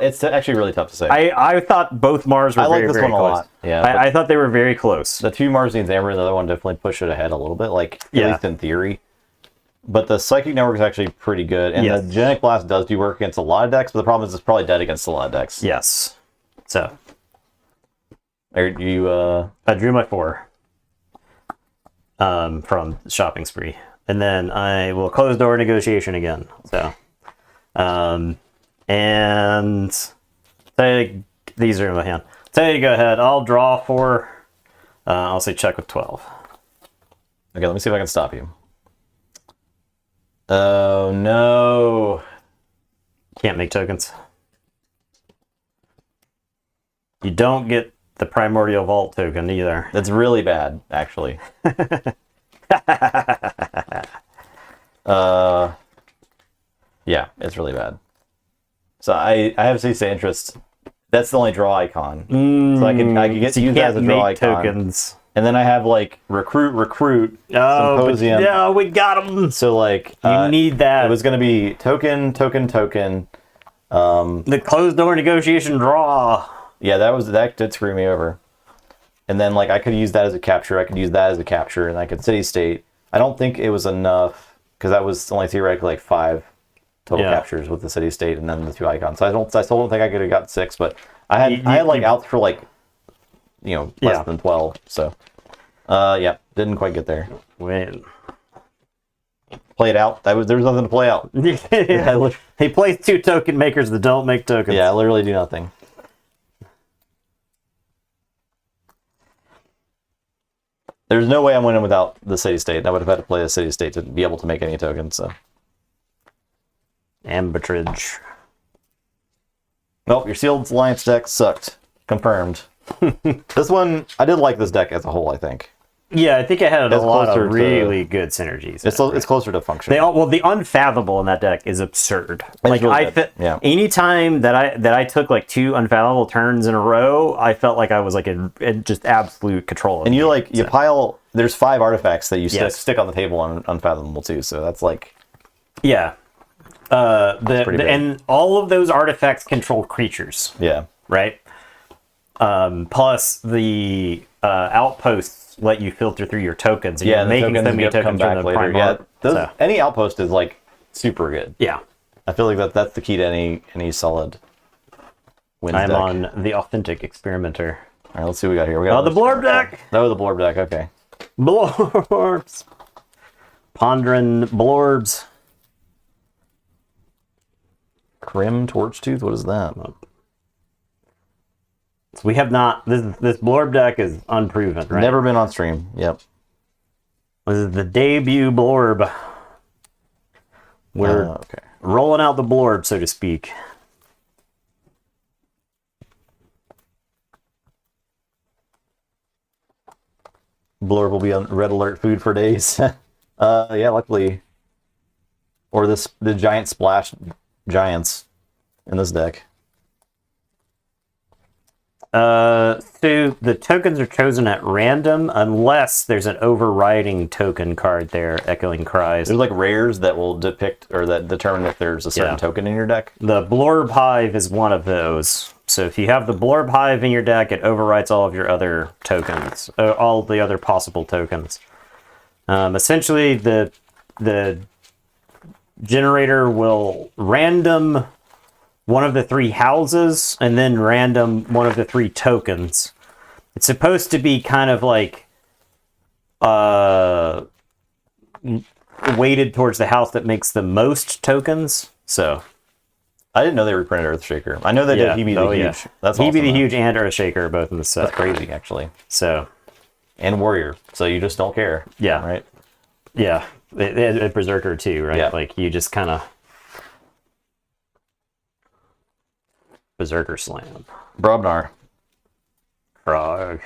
It's actually really tough to say. I thought both Mars were I like very, this very one close. a lot. Yeah. I thought they were very close. The 2 Mars needs Amber, and the other one definitely push it ahead a little bit, at least in theory. But the Psychic Network is actually pretty good, and the Genetic Blast does do work against a lot of decks, but the problem is it's probably dead against a lot of decks. Yes. So. I drew my 4 from Shopping Spree. And then I will Close Door Negotiation again. So, and these are in my hand. Tell you to go ahead. I'll draw 4. I'll say check with 12. Okay, let me see if I can stop you. Oh no! Can't make tokens. You don't get the Primordial Vault token either. That's really bad, actually. Yeah, it's really bad. So I have ceased interest. That's the only draw icon. So I can get to use that as a draw icon. Tokens. And then I have recruit, symposium. Yeah, we got them. So you need that. It was going to be token. The Closed Door Negotiation draw. Yeah, that did screw me over. And then I could use that as a capture. I could use that as a capture, and I could City State. I don't think it was enough because that was only theoretically 5 total captures with the City State and then the 2 icons. So I still don't think I could have got 6, but I had outs for less than 12. So didn't quite get there. Wait. Play it out. There was nothing to play out. He plays 2 token makers that don't make tokens. Yeah, I literally do nothing. There's no way I'm winning without the City State. I would have had to play a City State to be able to make any tokens. So, Ambertridge. Nope, your Sealed Alliance deck sucked. Confirmed. This one, I did like this deck as a whole, I think. Yeah, I think it had a lot of really good synergies. It's closer to function. The Unfathomable in that deck is absurd. Anytime that I took 2 Unfathomable turns in a row, I felt like I was in just absolute control. And you pile. There's 5 artifacts that you stick on the table on Unfathomable too. So that's yeah. And all of those artifacts control creatures. Yeah. Right. Plus the outposts let you filter through your tokens. And you're making them come back later. Yeah, any outpost is super good. Yeah, I feel like that's the key to any solid wins I'm deck. on the Authentic Experimenter. All right, let's see what we got here. We got the Blorb deck. Oh, the Blorb deck. Okay. Blorbs. Pondering blorbs. Crim Torchtooth? What is that? So we have not... This blorb deck is unproven, right? Never been on stream. Yep. This is the debut blorb. We're Okay. rolling out the blorb, so to speak. Blurb will be on red alert food for days. Yeah, luckily. Or the giant splash giants in this deck. So the tokens are chosen at random unless there's an overriding token card there, Echoing Cries. There's like rares that will depict or that determine if there's a certain token in your deck. The Blorb Hive is one of those. So if you have the Blorb Hive in your deck, it overwrites all of your other tokens, all the other possible tokens. Essentially, the generator will random one of the 3 houses and then random one of the 3 tokens. It's supposed to be kind of like weighted towards the house that makes the most tokens. So I didn't know they reprinted Earthshaker. I know they did Hebe the Huge. That's Hebe awesome, the though. Huge and Earthshaker are both in the set. That's crazy, actually. So And Warrior. So you just don't care. Yeah. Right? yeah, and Berserker too, right? Yeah. Like you just kind of Berserker Slam. Brobnar. Frog.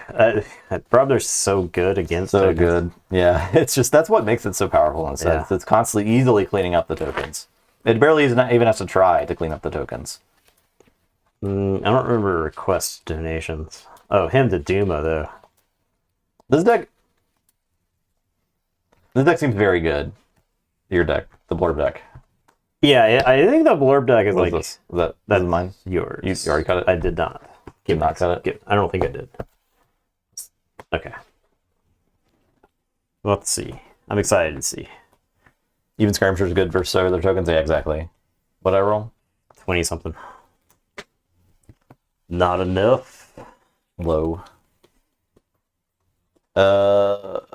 Brother's so good against So tokens. good. Yeah. It's just, that's what makes it so powerful in a sense. Yeah. It's constantly easily cleaning up the tokens. It barely even has to try to clean up the tokens. I don't remember request donations. Oh, him to Duma though. This deck seems very good. Your deck, the Blurb deck. Yeah, I think the Blorb deck is What is like this? That's that's mine. yours. You already cut it? I did not. Did not cut it? I don't think I did. Okay. Let's see. I'm excited to see. Even Skirmisher is good versus other tokens. Yeah, exactly. What I roll? 20 something. Not enough. Low. I'm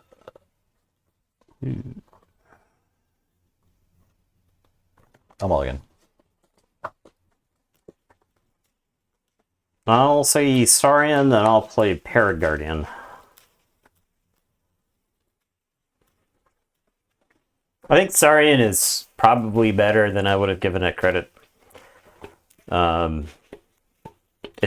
all again. I'll say Saurian, then I'll play Paraguardian. I think Saurian is probably better than I would have given it credit. It's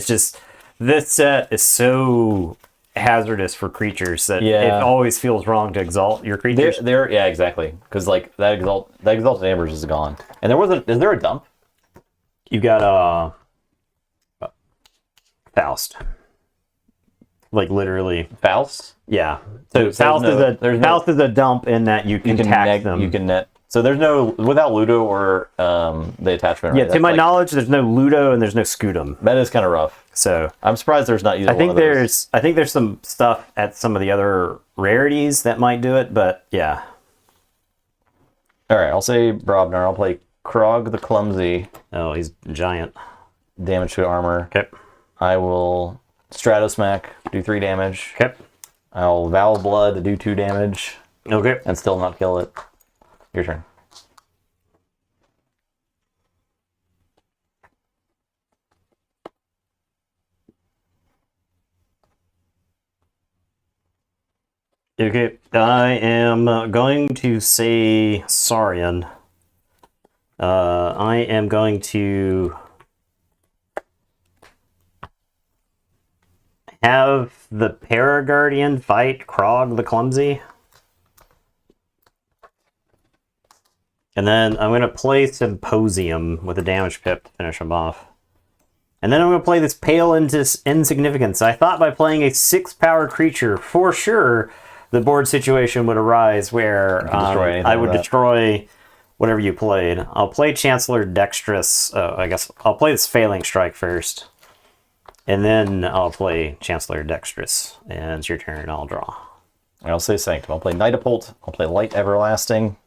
just, this set is so hazardous for creatures that it always feels wrong to exalt your creatures. Yeah, exactly. Because like that exalted Ambers is gone, and is there a dump? You got Faust. Like literally. Faust? Yeah. So There's Faust is a dump in that you can tax them. You can net. So there's no, without Ludo or the attachment. Yeah, right? to my knowledge, there's no Ludo and there's no Scutum. That is kind of rough. So I'm surprised there's not either. I think there's some stuff at some of the other rarities that might do it, but yeah. All right, I'll say Brobnar. I'll play Krog the Clumsy. Oh, he's giant. Damage to armor. Okay. I will Stratosmack, do 3 damage. Okay. I'll Vow of Blood to do 2 damage. Okay. And still not kill it. Your turn. Okay. I am going to say Saurian. I am going to have the Paraguardian fight Krog the Clumsy. And then I'm going to play Symposium with a damage pip to finish him off. And then I'm going to play this Pale Insignificance. I thought by playing a 6-power creature, for sure, the board situation would arise where I would destroy whatever you played. I'll play Chancellor Dexterous. I guess I'll play this Failing Strike first. And then I'll play Chancellor Dexterous. And it's your turn, I'll draw. I'll say Sanctum. I'll play Nightapult. I'll play Light Everlasting.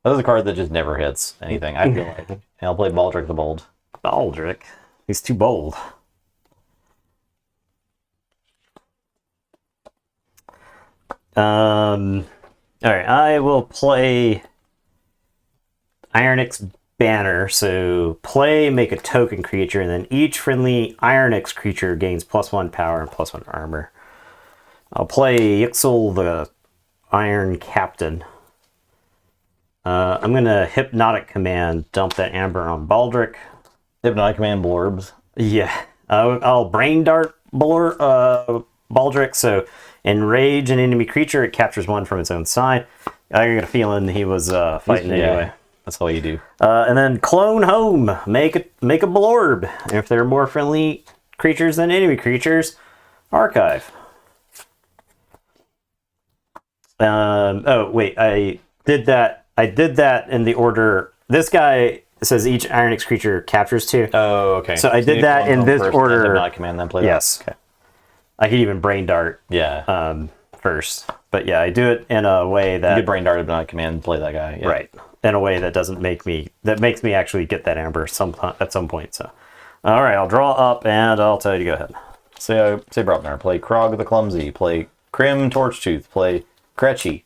That is a card that just never hits anything, I feel like. And I'll play Baldric the Bold. Baldric? He's too bold. All right, I will play Ironix Banner. So play, make a token creature, and then each friendly Ironix creature gains +1 power and +1 armor. I'll play Ixel the Iron Captain. I'm gonna Hypnotic Command, dump that Amber on Baldric. Hypnotic Command Blorbs. Yeah, I'll Brain Dart Baldric. So enrage an enemy creature, it captures one from its own side. I got a feeling he was fighting anyway. That's all you do. And then Clone Home, make a Blorb. And if there are more friendly creatures than enemy creatures, archive. Oh wait, I did that in the order. This guy says each Ironix creature captures 2. Oh, okay. So I did that in this order. Hypnotic Command, then play yes. that. Okay. I could even Brain Dart. Yeah. First, but yeah, I do it in a way that you could Brain Dart Hypnotic Command, play that guy. Yeah. Right, in a way that makes me actually get that Amber at some point. So, all right, I'll draw up and I'll tell you to go ahead. Say Brobnar, play Krog the Clumsy, play Krim Torchtooth, play Kretchy.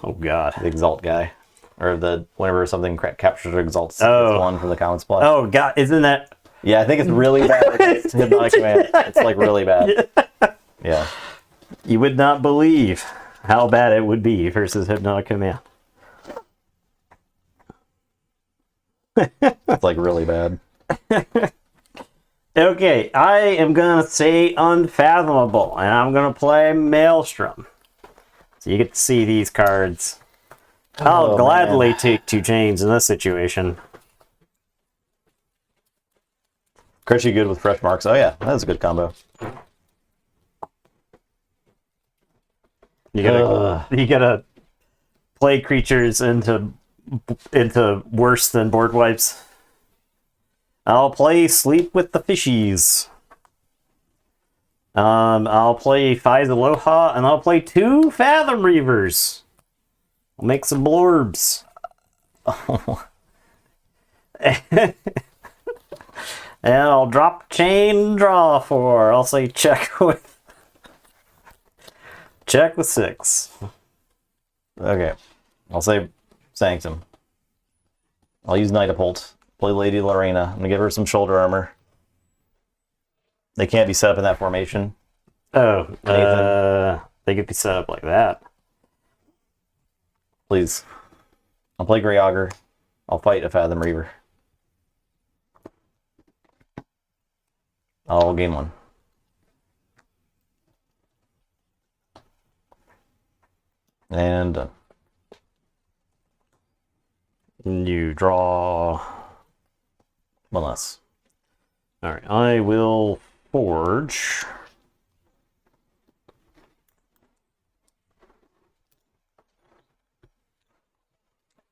Oh God, the Exalt guy, or whenever something captures or exalts one from the common splash. Oh God, isn't that? Yeah, I think it's really bad. It's Hypnotic Command. It's like really bad. Yeah. You would not believe how bad it would be versus Hypnotic Command. It's like really bad. Okay, I am gonna say Unfathomable, and I'm gonna play Maelstrom. So you get to see these cards. I'll gladly take 2 chains in this situation. Crunchy good with fresh marks. Oh yeah, that's a good combo. You gotta play creatures into worse than board wipes. I'll play Sleep with the Fishies. I'll play Fize Aloha, and I'll play 2 Fathom Reavers. I'll make some Blorbs. Oh. And I'll drop chain, draw 4. I'll say check with 6. Okay. I'll say Sanctum. I'll use Nightapult. Play Lady Lorena. I'm gonna give her some shoulder armor. They can't be set up in that formation. Oh, they could be set up like that. Please. I'll play Grey Augur. I'll fight a Fathom Reaver. I'll game 1. And done. You draw 1 less. All right, I will forge.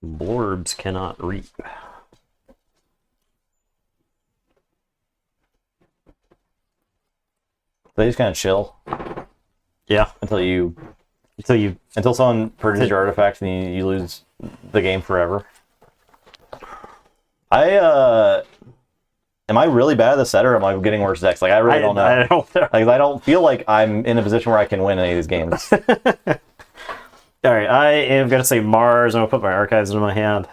Blorbs cannot reap. They just kind of chill. Yeah, until someone purchases your artifact and you lose the game forever. Am I really bad at the set, or am I getting worse decks? Like I really don't know. I don't know. Like I don't feel like I'm in a position where I can win any of these games. All right, I am gonna say Mars. I'm gonna put my archives into my hand.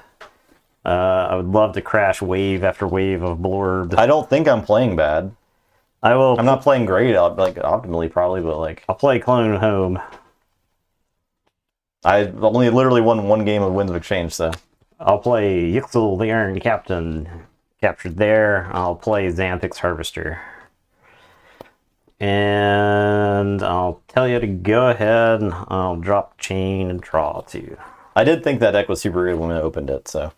I would love to crash wave after wave of Blorb. I don't think I'm playing bad. I'm not playing great, like optimally probably, but like I'll play Clone Home. I only literally won 1 game of Winds of Exchange, so I'll play Yixel the Iron Captain, captured there. I'll play Xanthix Harvester. And I'll tell you to go ahead, and I'll drop chain and draw 2. I did think that deck was super good when I opened it, so.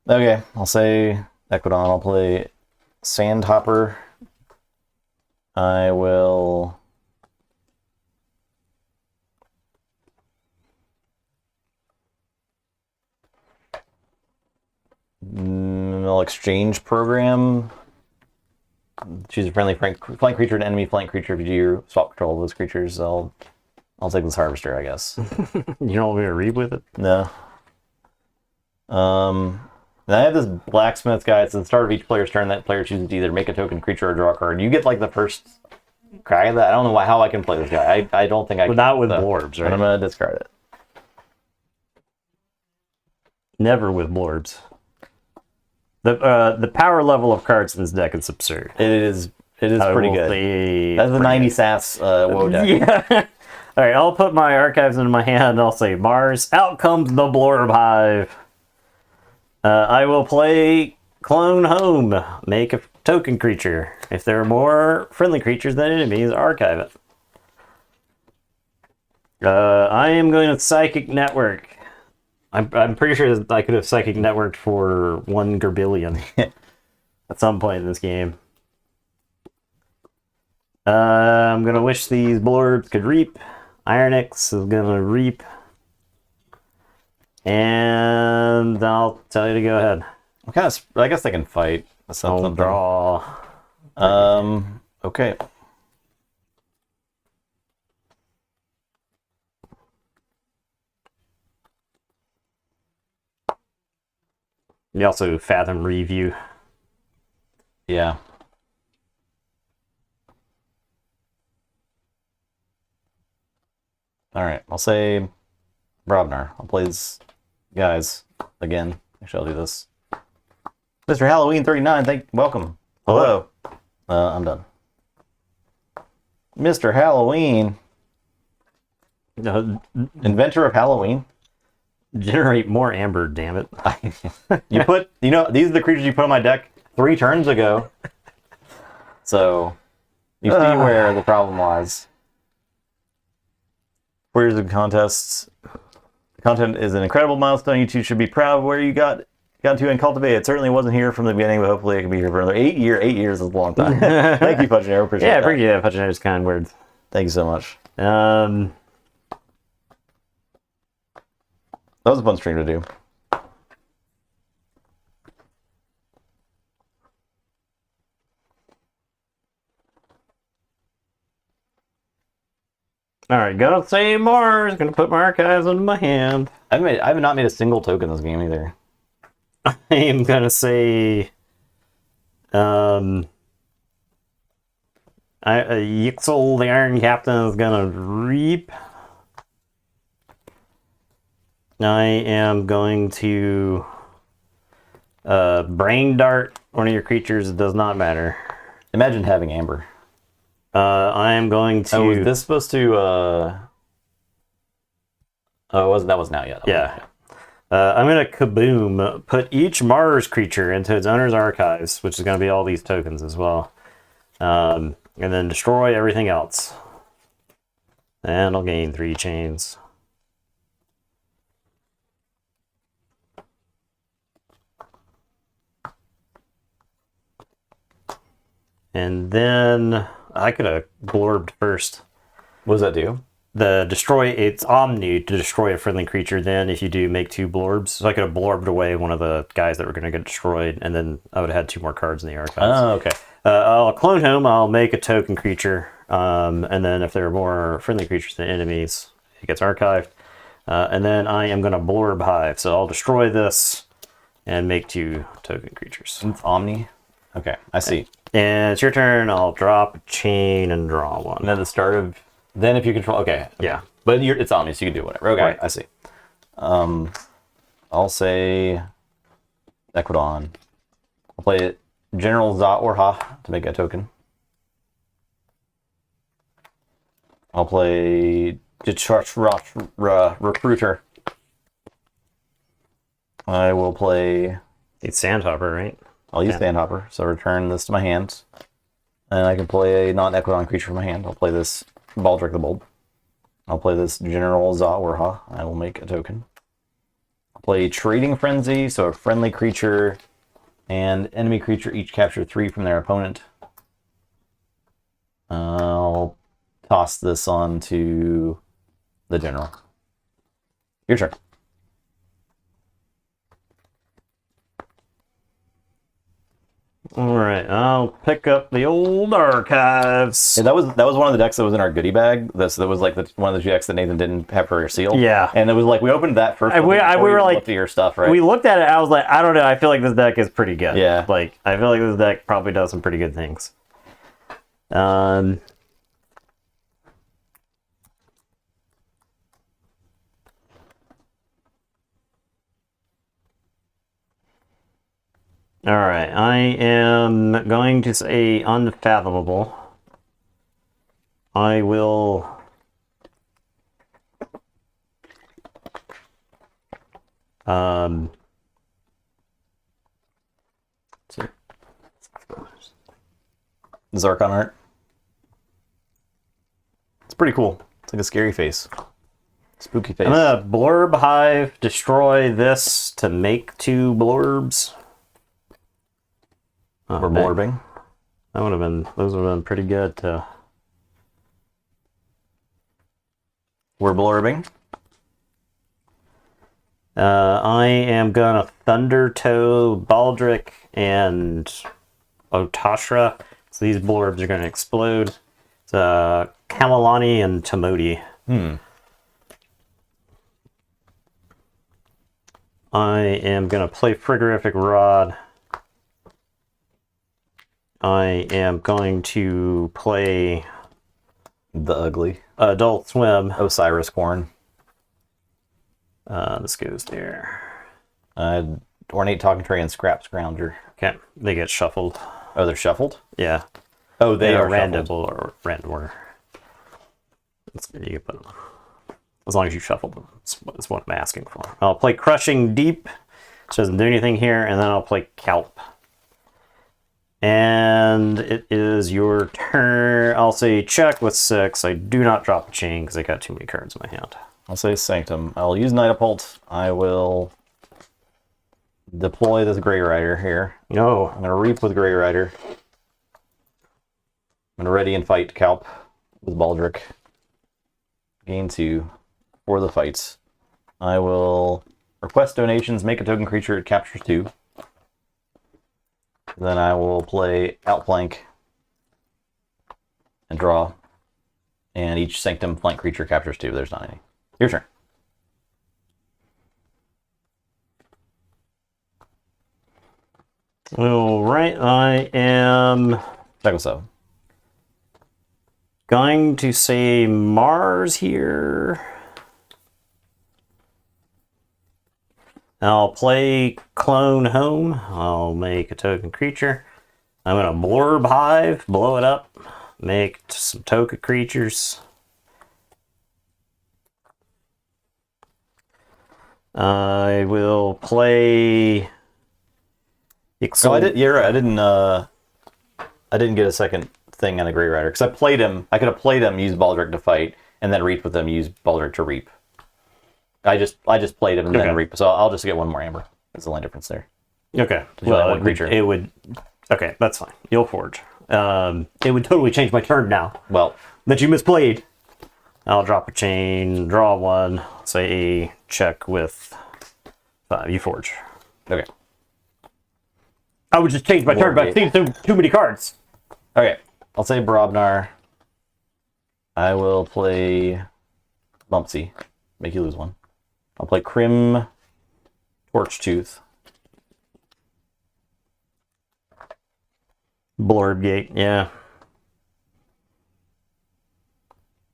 Okay, I'll say Equidon. I'll play Sandhopper. I will... I'll exchange program. Choose a friendly flank creature and enemy flank creature. If you swap control of those creatures, I'll take this Harvester, I guess. You don't want me to read with it? No. And I have this blacksmith guy. It's at the start of each player's turn. That player chooses to either make a token creature or draw a card. You get like the first Crack that. I don't know how I can play this guy. I don't think I can. Not with blorbs, But right? I'm gonna discard it. Never with blorbs. The power level of cards in this deck is absurd. It is pretty good. That's the 90 sats woe deck. Yeah. All right, I'll put my archives into my hand. And I'll say Mars. Out comes the Blorb Hive. I will play Clone Home. Make a token creature. If there are more friendly creatures than enemies, archive it. I am going to Psychic Network. I'm pretty sure that I could have Psychic Networked for 1 Gerbillion at some point in this game. I'm going to wish these Blorbs could reap. Ironix is going to reap. And I'll tell you to go ahead. I guess they can fight. I'll draw. Okay. You also Fathom Review. Yeah. All right. I'll say Brobnar. I'll play these guys again. Actually, I'll do this. Mr. Halloween 39, welcome. Hello. I'm done. Mr. Halloween. Inventor of Halloween. Generate more amber, damn it. These are the creatures you put on my deck 3 turns ago. So, you see where the problem lies. 4 years of contests. The content is an incredible milestone. You two should be proud of where you got to and cultivate. It certainly wasn't here from the beginning, but hopefully it can be here for another 8 years. 8 years is a long time. Thank you, Pudgeonero. Appreciate that. Yeah, appreciate that, Pudgeonero's kind words. Thank you so much. That was a fun stream to do. Alright, gonna say Mars. Gonna put my archives into my hand. I have not made a single token this game either. I am gonna say Yixel the Iron Captain is gonna reap. I am going to Brain Dart one of your creatures. It does not matter. Imagine having Amber. I am going to. Oh, was this supposed to? Oh, that wasn't out yet. Yeah. I'm going to Kaboom. Put each Mars creature into its owner's archives, which is going to be all these tokens as well. And then destroy everything else. And I'll gain 3 chains. And then I could have blorbed first. What does that do? It's Omni to destroy a friendly creature. Then if you do, make 2 blorbs. So I could have blorbed away one of the guys that were going to get destroyed, and then I would have had 2 more cards in the archives. Oh, okay. I'll Clone Home. I'll make a token creature. And then if there are more friendly creatures than enemies, it gets archived. And then I am going to Blorb Hive. So I'll destroy this and make 2 token creatures. It's Omni. Okay, I see. And it's your turn. I'll drop a chain and draw 1. And at the start of... Then if you control... Okay. Yeah. But it's Omni, so you can do whatever. Okay, Right. I see. I'll say... Equidon. I'll play General Za-Orha to make a token. I'll play Recruiter. I will play... It's Sandhopper, right? I'll use Sandhopper, so return this to my hand. And I can play a non-Equidon creature from my hand. I'll play this Baldric the Bold. I'll play this General Za-Orha. I will make a token. I'll play Trading Frenzy, so a friendly creature and enemy creature each capture 3 from their opponent. I'll toss this on to the General. Your turn. All right, I'll pick up the old archives. Yeah, that was one of the decks that was in our goodie bag. That was like one of the decks that Nathan didn't have for your seal. Yeah, and it was like we opened that first. We were like, looked at your stuff, right? We looked at it. I was like, I don't know. I feel like this deck is pretty good. Yeah, like I feel like this deck probably does some pretty good things. All right, I am going to say unfathomable. I will Zarkon art. It's pretty cool. It's like a scary face. Spooky face. I'm gonna blurb hive, destroy this to make 2 blurbs. Oh, We're dang. blorbing. That would have been, those would have been pretty good to. We're blorbing. I am gonna Thundertoe, Baldric, and Otashra. So these blurbs are gonna explode. It's Kamalani and Tamodi. I am gonna play Frigorific Rod. I am going to play The ugly. Adult Swim. Osiris Corn. This goes there. Ornate Talking Tray and Scrap Scrounger. Okay, they get shuffled. Oh, they're shuffled? Yeah. Oh, they are random shuffled. or random order. You can put them. As long as you shuffle them, that's what I'm asking for. I'll play Crushing Deep, which doesn't do anything here, and then I'll play Kelp. And it is your turn. I'll say check with 6. I do not drop a chain because I got too many cards in my hand. I'll say Sanctum. I'll use Nightapult. I will deploy this Grey Rider here. No. I'm going to Reap with Grey Rider. I'm going to ready and fight Kelp with Baldric. Gain 2 for the fights. I will request donations, make a token creature, it captures 2. Then I will play Outflank and draw. And each Sanctum flank creature captures 2. There's not any. Your turn. All right, I am Check what's up. going to say Mars here. I'll play Clone Home. I'll make a token creature. I'm going to Blurb Hive, blow it up, make some token creatures. I will play. So you're right. I didn't get a second thing on a Grey Rider because I played him. I could have played him, use Baldric to fight, and then Reap with him, use Baldric to Reap. I just played him and then Reap. So I'll just get one more Amber. That's the only difference there. Okay. Well, one creature. It would. Okay, that's fine. You'll forge. It would totally change my turn now. Well, That you misplayed. I'll drop a chain, draw 1, say check with 5. You forge. okay. I would just change my turn, but I've seen too many cards. Okay. I'll say Brobnar. I will play Bumpsy. Make you lose 1. I'll play Crim Torchtooth. Blurb Gate, yeah.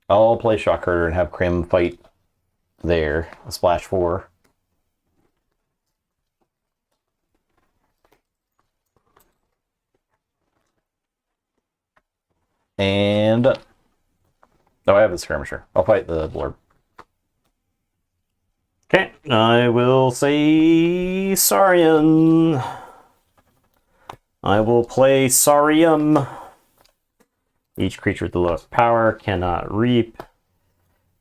I'll play Shockherder and have Crim fight there. A splash 4. And oh, I have the Skirmisher. I'll fight the Blurb. Okay, I will say Saurian. I will play Saurium. Each creature with the lowest power cannot reap.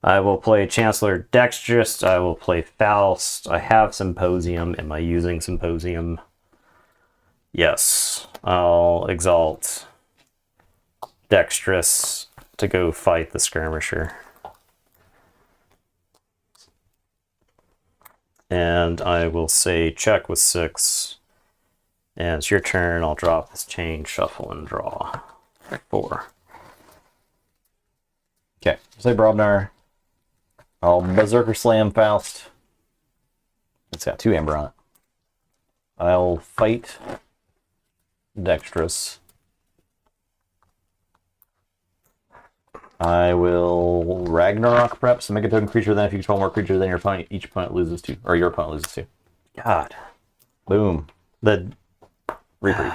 I will play Chancellor Dexterous. I will play Faust. I have Symposium. Am I using Symposium? Yes. I'll exalt Dexterous to go fight the Skirmisher. And I will say check with 6. And it's your turn. I'll drop this chain, shuffle, and draw 4. Okay, say Brobnar. I'll Berserker Slam Faust. It's got 2 Amber on it. I'll fight Dexterous. I will Ragnarok Preps and make a token creature. Then if you control more creatures than your opponent, each opponent loses 2. Or your opponent loses 2. God. Boom. The Reprieve.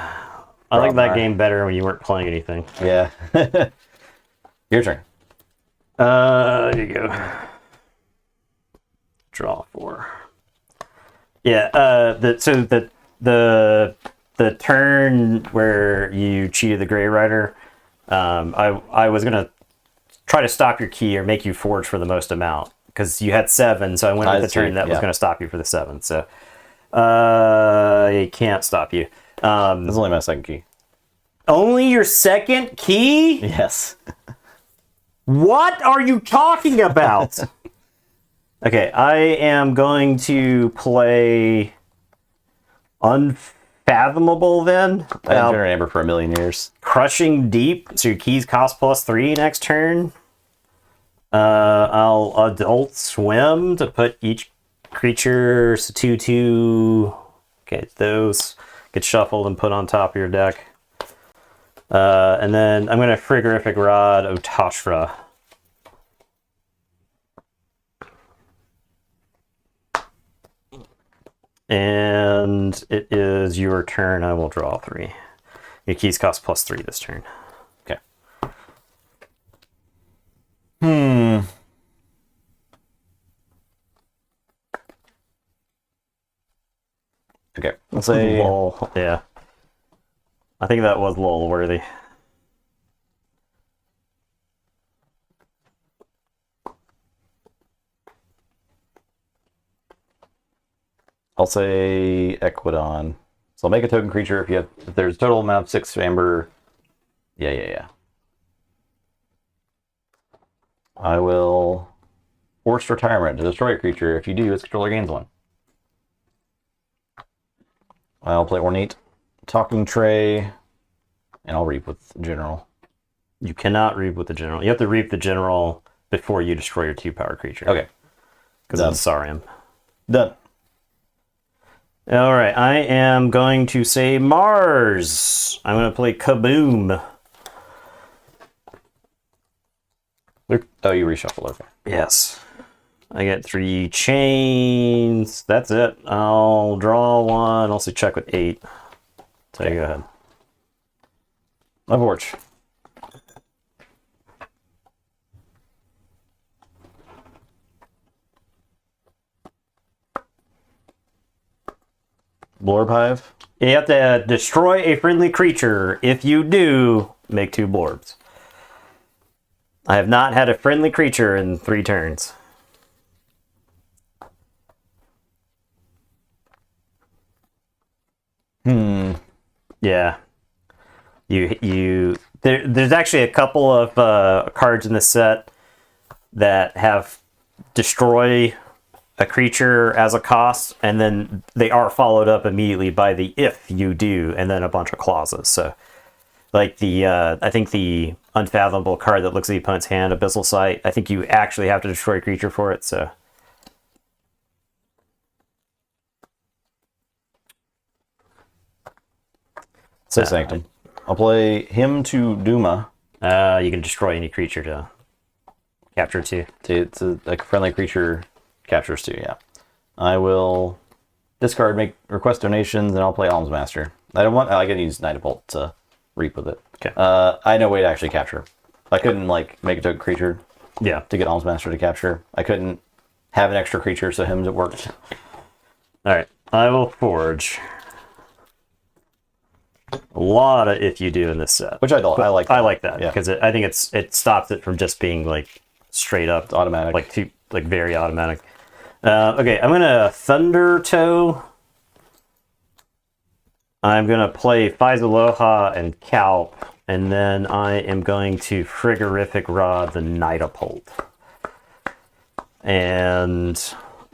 I like that Brobnar. game better when you weren't playing anything. Yeah. Your turn. There you go. Draw 4. Yeah. The turn where you cheated the Grey Rider, I was gonna try to stop your key or make you forge for the most amount because you had 7, so I went with the turn that was gonna stop you for the 7. So it can't stop you. This is only my second key. Only your second key? Yes. What are you talking about? Okay, I am going to play Unfathomable then. I haven't generated Amber for a million years. Crushing Deep, so your keys cost +3 next turn. I'll Adult Swim to put each creature 2/2. Okay, those get shuffled and put on top of your deck. And then I'm going to Frigorific Rod Otashra. And it is your turn. I will draw 3. Your keys cost +3 this turn. Okay. Okay. Let's say Lol. Yeah. I think that was lol worthy. I'll say Equidon. So I'll make a token creature if there's a total amount of 6 Amber. Yeah. I will force retirement to destroy a creature. If you do, its controller gains 1. I'll play Ornate Talking Tray, and I'll reap with General. You cannot reap with the general. You have to reap the general before you destroy your 2-power creature. Okay. Because it's Saurium. Done. All right, I am going to say Mars. I'm going to play Kaboom. Oh, you reshuffle, okay. Yes. I get 3 chains. That's it. I'll draw 1. Also check with 8. So you go ahead. My Forge. Blorb Hive. You have to destroy a friendly creature. If you do, make 2 blorbs. I have not had a friendly creature in 3 turns. Yeah. There's actually a couple of cards in the set that have destroy a creature as a cost, and then they are followed up immediately by the if you do, and then a bunch of clauses. So, like I think the Unfathomable card that looks at the opponent's hand, Abyssal Sight, I think you actually have to destroy a creature for it. So, Sanctum. I'll play him to Duma. you can destroy any creature to capture 2. It's a friendly creature captures 2, yeah. I will discard, make request donations, and I'll play Almsmaster. I can use Knight of Bolt to reap with it. Okay. I had no way to actually capture. I couldn't make a token creature Yeah. to get Almsmaster to capture. I couldn't have an extra creature, so him it worked. All right. I will forge. A lot of if you do in this set, Which I like. I like that Yeah. because I think it stops it from just being like straight up It's automatic. like very automatic. Okay, I'm gonna Thunder Toe. I'm gonna play Faizaloha and Calp, and then I am going to Frigorific Rod the Nightapult. And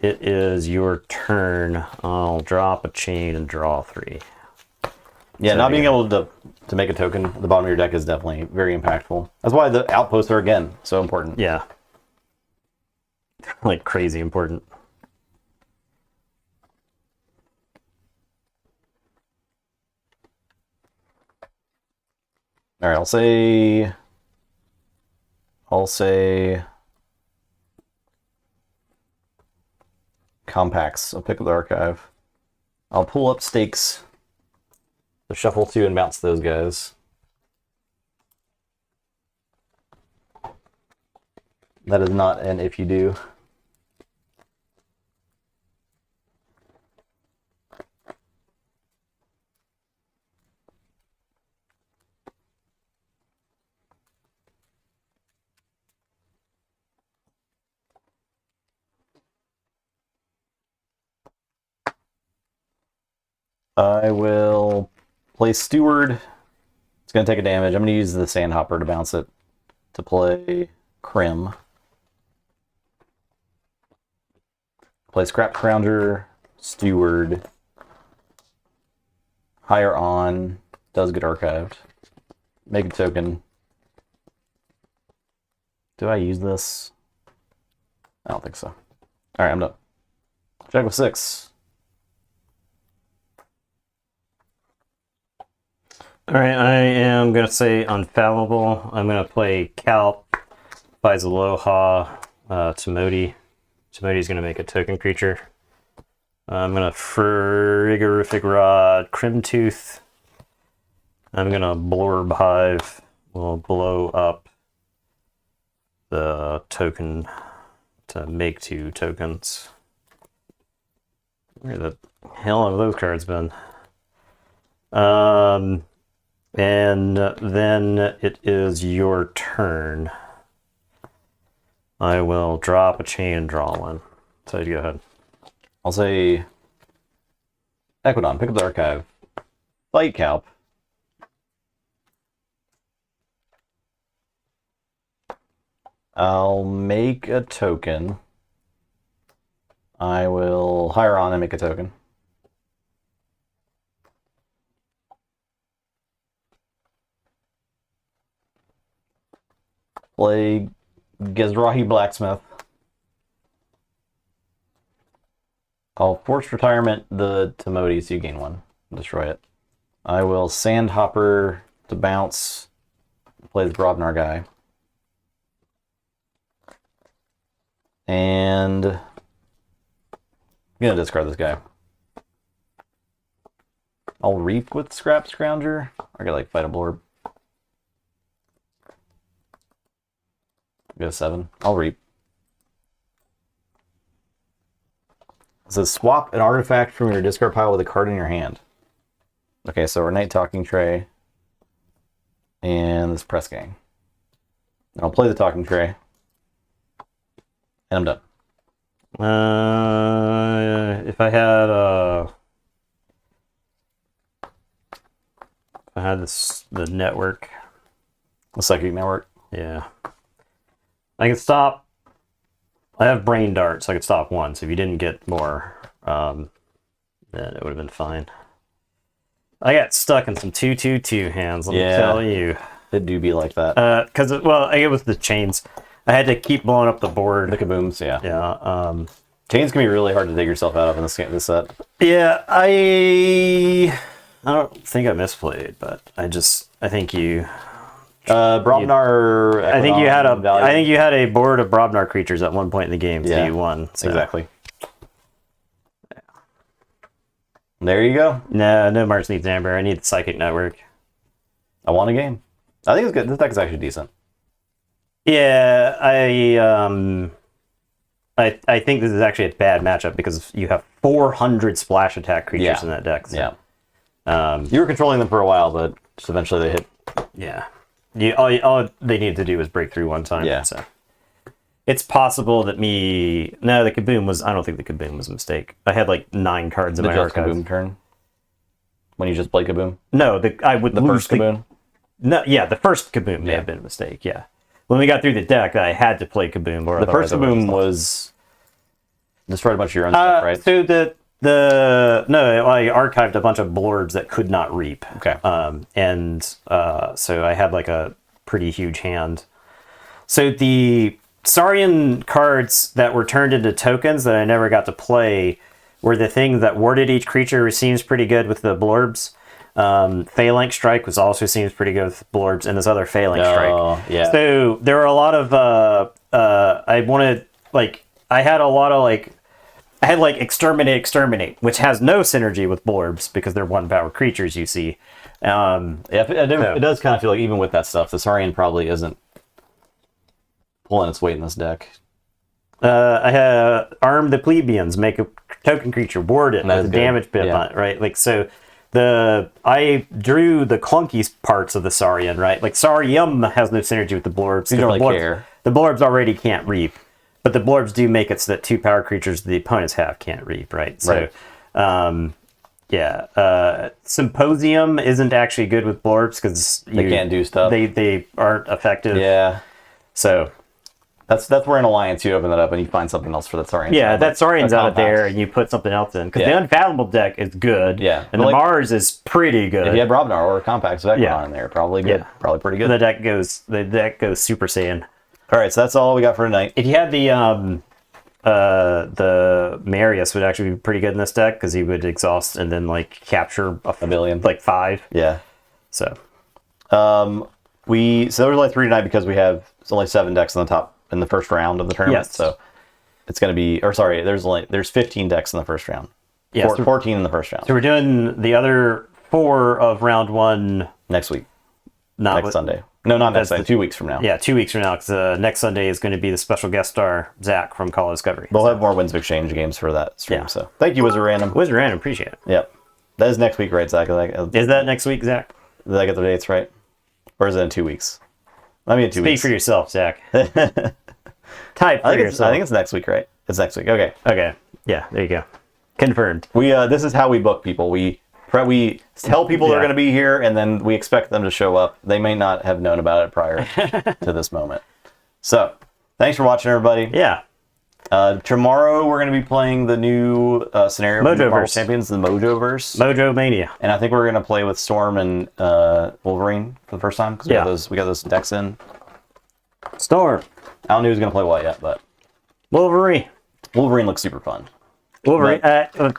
it is your turn. I'll drop a chain and draw 3. Yeah, not being able to make a token at the bottom of your deck is definitely very impactful. That's why the outposts are, again, so important. Yeah. Like crazy important. All right, I'll say Compacts. I'll pick up the archive. I'll pull up Stakes. So shuffle 2 and bounce those guys. That is not an if you do. I will play Steward. It's going to take a damage. I'm going to use the Sandhopper to bounce it to play Crim. Play Scrap Scrounger, Steward. Higher on, does get archived. Make a token. Do I use this? I don't think so. Alright, I'm done. Jack with 6. Alright, I am going to say Unfallible. I'm going to play Calp, buys Aloha, Timoti. Timoti's going to make a token creature. I'm going to Frigorific Rod, Crimtooth. I'm going to Blorb Hive. We'll blow up the token to make 2 tokens. Where the hell have those cards been? And then it is your turn. I will drop a chain and draw one. So you go ahead. I'll say Equidon, pick up the archive. Fight Calp. I'll make a token. I will hire on and make a token. Play Gizrahi Blacksmith. I'll force retirement the Timoti so you gain 1. Destroy it. I will Sandhopper to bounce. Play the Brobnar guy. And I'm gonna discard this guy. I'll Reap with Scrap Scrounger. I gotta like fight a Blorb. Go 7. I'll Reap. It says swap an artifact from your discard pile with a card in your hand. Okay, so Ornate Talking Tray and this Press Gang. And I'll play the Talking Tray. And I'm done. If I had this, the network. The Psychic Network. Yeah. I can stop. I have Brain Dart, so I could stop 1. So if you didn't get more, then it would have been fine. I got stuck in some 2/2/2 hands, let me tell you. It do be like that. Because, well, it was the chains. I had to keep blowing up the board. The kabooms, yeah. Yeah. Chains can be really hard to dig yourself out of in this set. Yeah, I don't think I misplayed, but I think you. Brobnar. I think you had a board of Brobnar creatures at one point in the game, so you won. So. Exactly. Yeah. There you go. No March needs Amber. I need the Psychic Network. I won a game. I think it's good. This deck is actually decent. Yeah, I think this is actually a bad matchup because you have 400 splash attack creatures in that deck. So. Yeah. You were controlling them for a while, but just eventually they hit. Yeah. All they needed to do was break through one time. Yeah. So. It's possible that the Kaboom was... I don't think the Kaboom was a mistake. I had like 9 cards in my archive. Kaboom turn? When you just play Kaboom? No, I would the lose first Kaboom? No, yeah, the first Kaboom may have been a mistake, yeah. When we got through the deck, I had to play Kaboom. Or the first Kaboom was... destroyed a bunch of your own stuff, right? So I archived a bunch of Blorbs that could not Reap. Okay. So I had like a pretty huge hand. So the Saurian cards that were turned into tokens that I never got to play were the things that warded each creature, seems pretty good with the Blorbs. Phalanx Strike seems pretty good with Blorbs, and this other Phalanx Strike. Yeah. So there were a lot of I had a lot of like I had like exterminate, which has no synergy with Blorbs because they're 1-power creatures. You see, Yeah, it does kind of feel like even with that stuff, the Saurian probably isn't pulling its weight in this deck. I have arm the plebeians, make a token creature, ward it with a damage bit on it, right? Like so, I drew the clunky parts of the Saurian, right? Like Saurium has no synergy with the Blorbs. You don't really care. The Blorbs already can't reap, but the Blorbs do make it so that 2-power creatures the opponents have can't reap, right? So, Symposium isn't actually good with Blorbs because they can't do stuff. They aren't effective. Yeah. So. That's where in Alliance you open that up and you find something else for that Saurian. Yeah, that Saurian's out of there and you put something else in. Because the Unfathomable deck is good. Yeah. And the Mars is pretty good. If you have Brobnar or Compact Vectron in there, probably good. Yeah. Probably pretty good. The deck goes Super Saiyan. Alright, so that's all we got for tonight. If you had the Marius would actually be pretty good in this deck because he would exhaust and then like capture a billion. Like 5. Yeah. So there was only 3 tonight because it's only 7 decks in the top in the first round of the tournament. Yes. So it's going to be, there's 15 decks in the first round. Yeah, 14 in the first round. So we're doing the other 4 of round 1 next week. Next Sunday. No, not next Sunday. 2 weeks from now. Yeah, 2 weeks from now. Because next Sunday is going to be the special guest star Zach from Call of Discovery. We'll have more Winds of Exchange games for that stream. Yeah. So thank you, Wizard Random. Wizard Random, appreciate it. Yep. That is next week, right, Zach? Is that next week, Zach? Did I get the dates right? Or is it in 2 weeks? Let me in 2 weeks. Speak for yourself, Zach. Type for yourself. I think it's next week, right? It's next week. Okay. Okay. Yeah, there you go. Confirmed. This is how we book people. We tell people they're going to be here, and then we expect them to show up. They may not have known about it prior to this moment. So, thanks for watching, everybody. Yeah. Tomorrow we're going to be playing the new scenario from Marvel Champions, the Mojoverse. Mojo Mania. And I think we're going to play with Storm and Wolverine for the first time because we got those decks in. Storm. I don't know who's going to play what yet, but Wolverine looks super fun. Wolverine.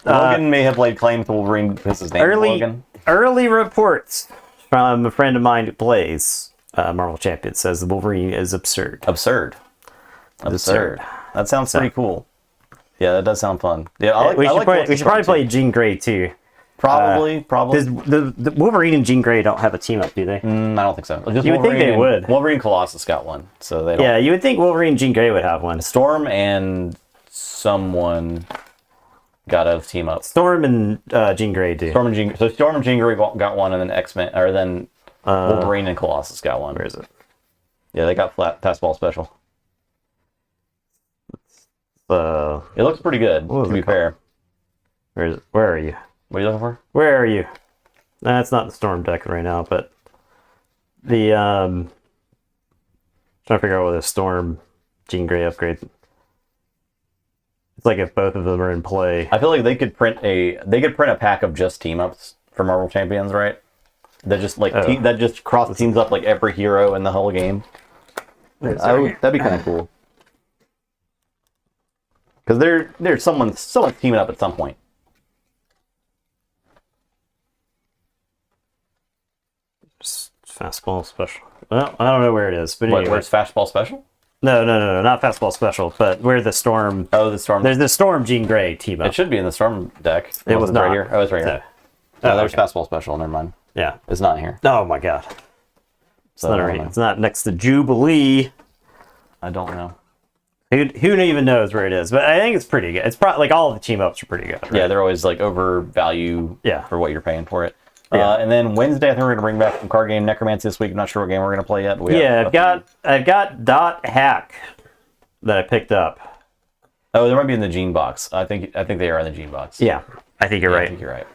Logan may have laid claim to Wolverine because his name is Logan. Early reports from a friend of mine who plays Marvel Champions says the Wolverine is absurd. Absurd. That sounds pretty cool. Yeah, that does sound fun. Yeah, we should probably play Jean Grey too. Probably. The Wolverine and Jean Grey don't have a team up, do they? I don't think so. You would think they would. Wolverine and Colossus got one, so they don't. Yeah, you would think Wolverine and Jean Grey would have one. Storm and someone got a team up. Storm and Jean Grey do. Storm and Jean Grey got one, and then X-Men, or then Wolverine and Colossus got one. Where is it? Yeah, they got fastball special. It looks pretty good, to be fair. Where is it? Where are you? What are you looking for? Where are you? That's not the Storm deck right now, but the trying to figure out what the Storm Jean Grey upgrade. It's like if both of them are in play. I feel like they could print a pack of just team ups for Marvel Champions, right? That just that just cross teams up like every hero in the whole game. That'd be kind of cool. Because there's someone teaming up at some point. Fastball special. Well, I don't know where it is, but anyway. Where's fastball special? No, not fastball special, but where the Storm. Oh, the Storm. There's the Storm Jean Grey team up. It should be in the Storm deck. It was not right here. Oh, it's right here. No, there's fastball special. Never mind. Yeah, it's not here. Oh my god. It's not next to Jubilee. I don't know. Who even knows where it is? But I think it's pretty good. It's probably like all of the team ups are pretty good. Right? Yeah, they're always like overvalue for what you're paying for it. Yeah. And then Wednesday, I think we're going to bring back some card game Necromancy this week. I'm not sure what game we're going to play yet. But I've got Dot Hack that I picked up. Oh, they might be in the Gene box. I think they are in the Gene box. Yeah, I think you're right. I think you're right.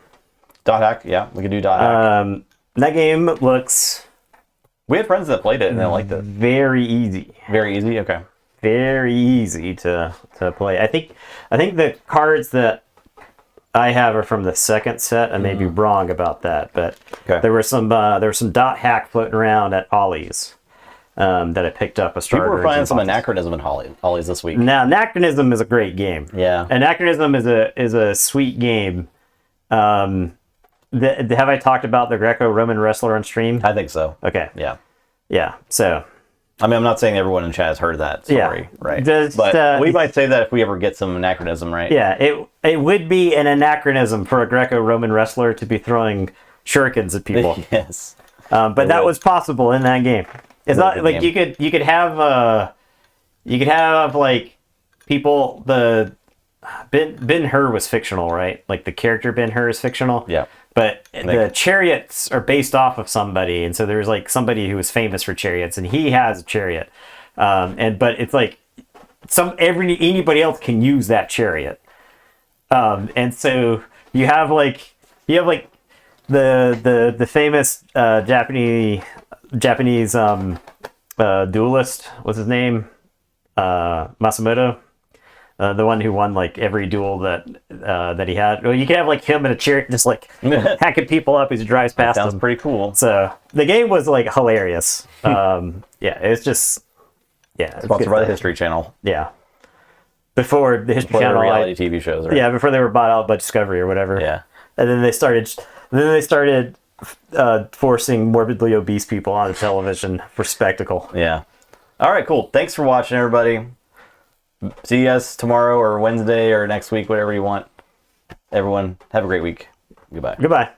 Dot Hack, yeah, we can do Dot Hack. That game looks. We had friends that played it and they liked it. Very easy. Very easy. Okay. Very easy to play. I think the cards that I have are from the second set. I may be wrong about that, but there was some Dot Hack floating around at Ollie's that I picked up a starter. People were finding some Anachronism in Ollie's this week. Now Anachronism is a great game. Yeah, Anachronism is a sweet game. Have I talked about the Greco-Roman wrestler on stream? I think so. Okay. Yeah. Yeah. So I mean, I'm not saying everyone in chat has heard that story, Yeah. right? Just, but we might say that if we ever get some anachronism, right? Yeah, it would be an anachronism for a Greco-Roman wrestler to be throwing shurikens at people. Yes. But that was possible in that game. It's not like game. you could have like people. The Ben-Hur was fictional, right? Like the character Ben-Hur is fictional. Yeah. But the chariots are based off of somebody, and so there's like somebody who was famous for chariots, and he has a chariot. But it's like anybody else can use that chariot. And so you have like the famous Japanese duelist. What's his name? Masamoto. The one who won like every duel that he had. Well, you can have like him in a chariot just like hacking people up as he drives past them. Sounds pretty cool. So the game was like hilarious. It's just Sponsored by the History Channel. Yeah. Before the History Channel, reality TV shows, right? Yeah, before they were bought out by Discovery or whatever. Yeah. And then they started forcing morbidly obese people on television for spectacle. Yeah. All right, cool. Thanks for watching, everybody. See you guys tomorrow or Wednesday or next week, whatever you want. Everyone, have a great week. Goodbye. Goodbye.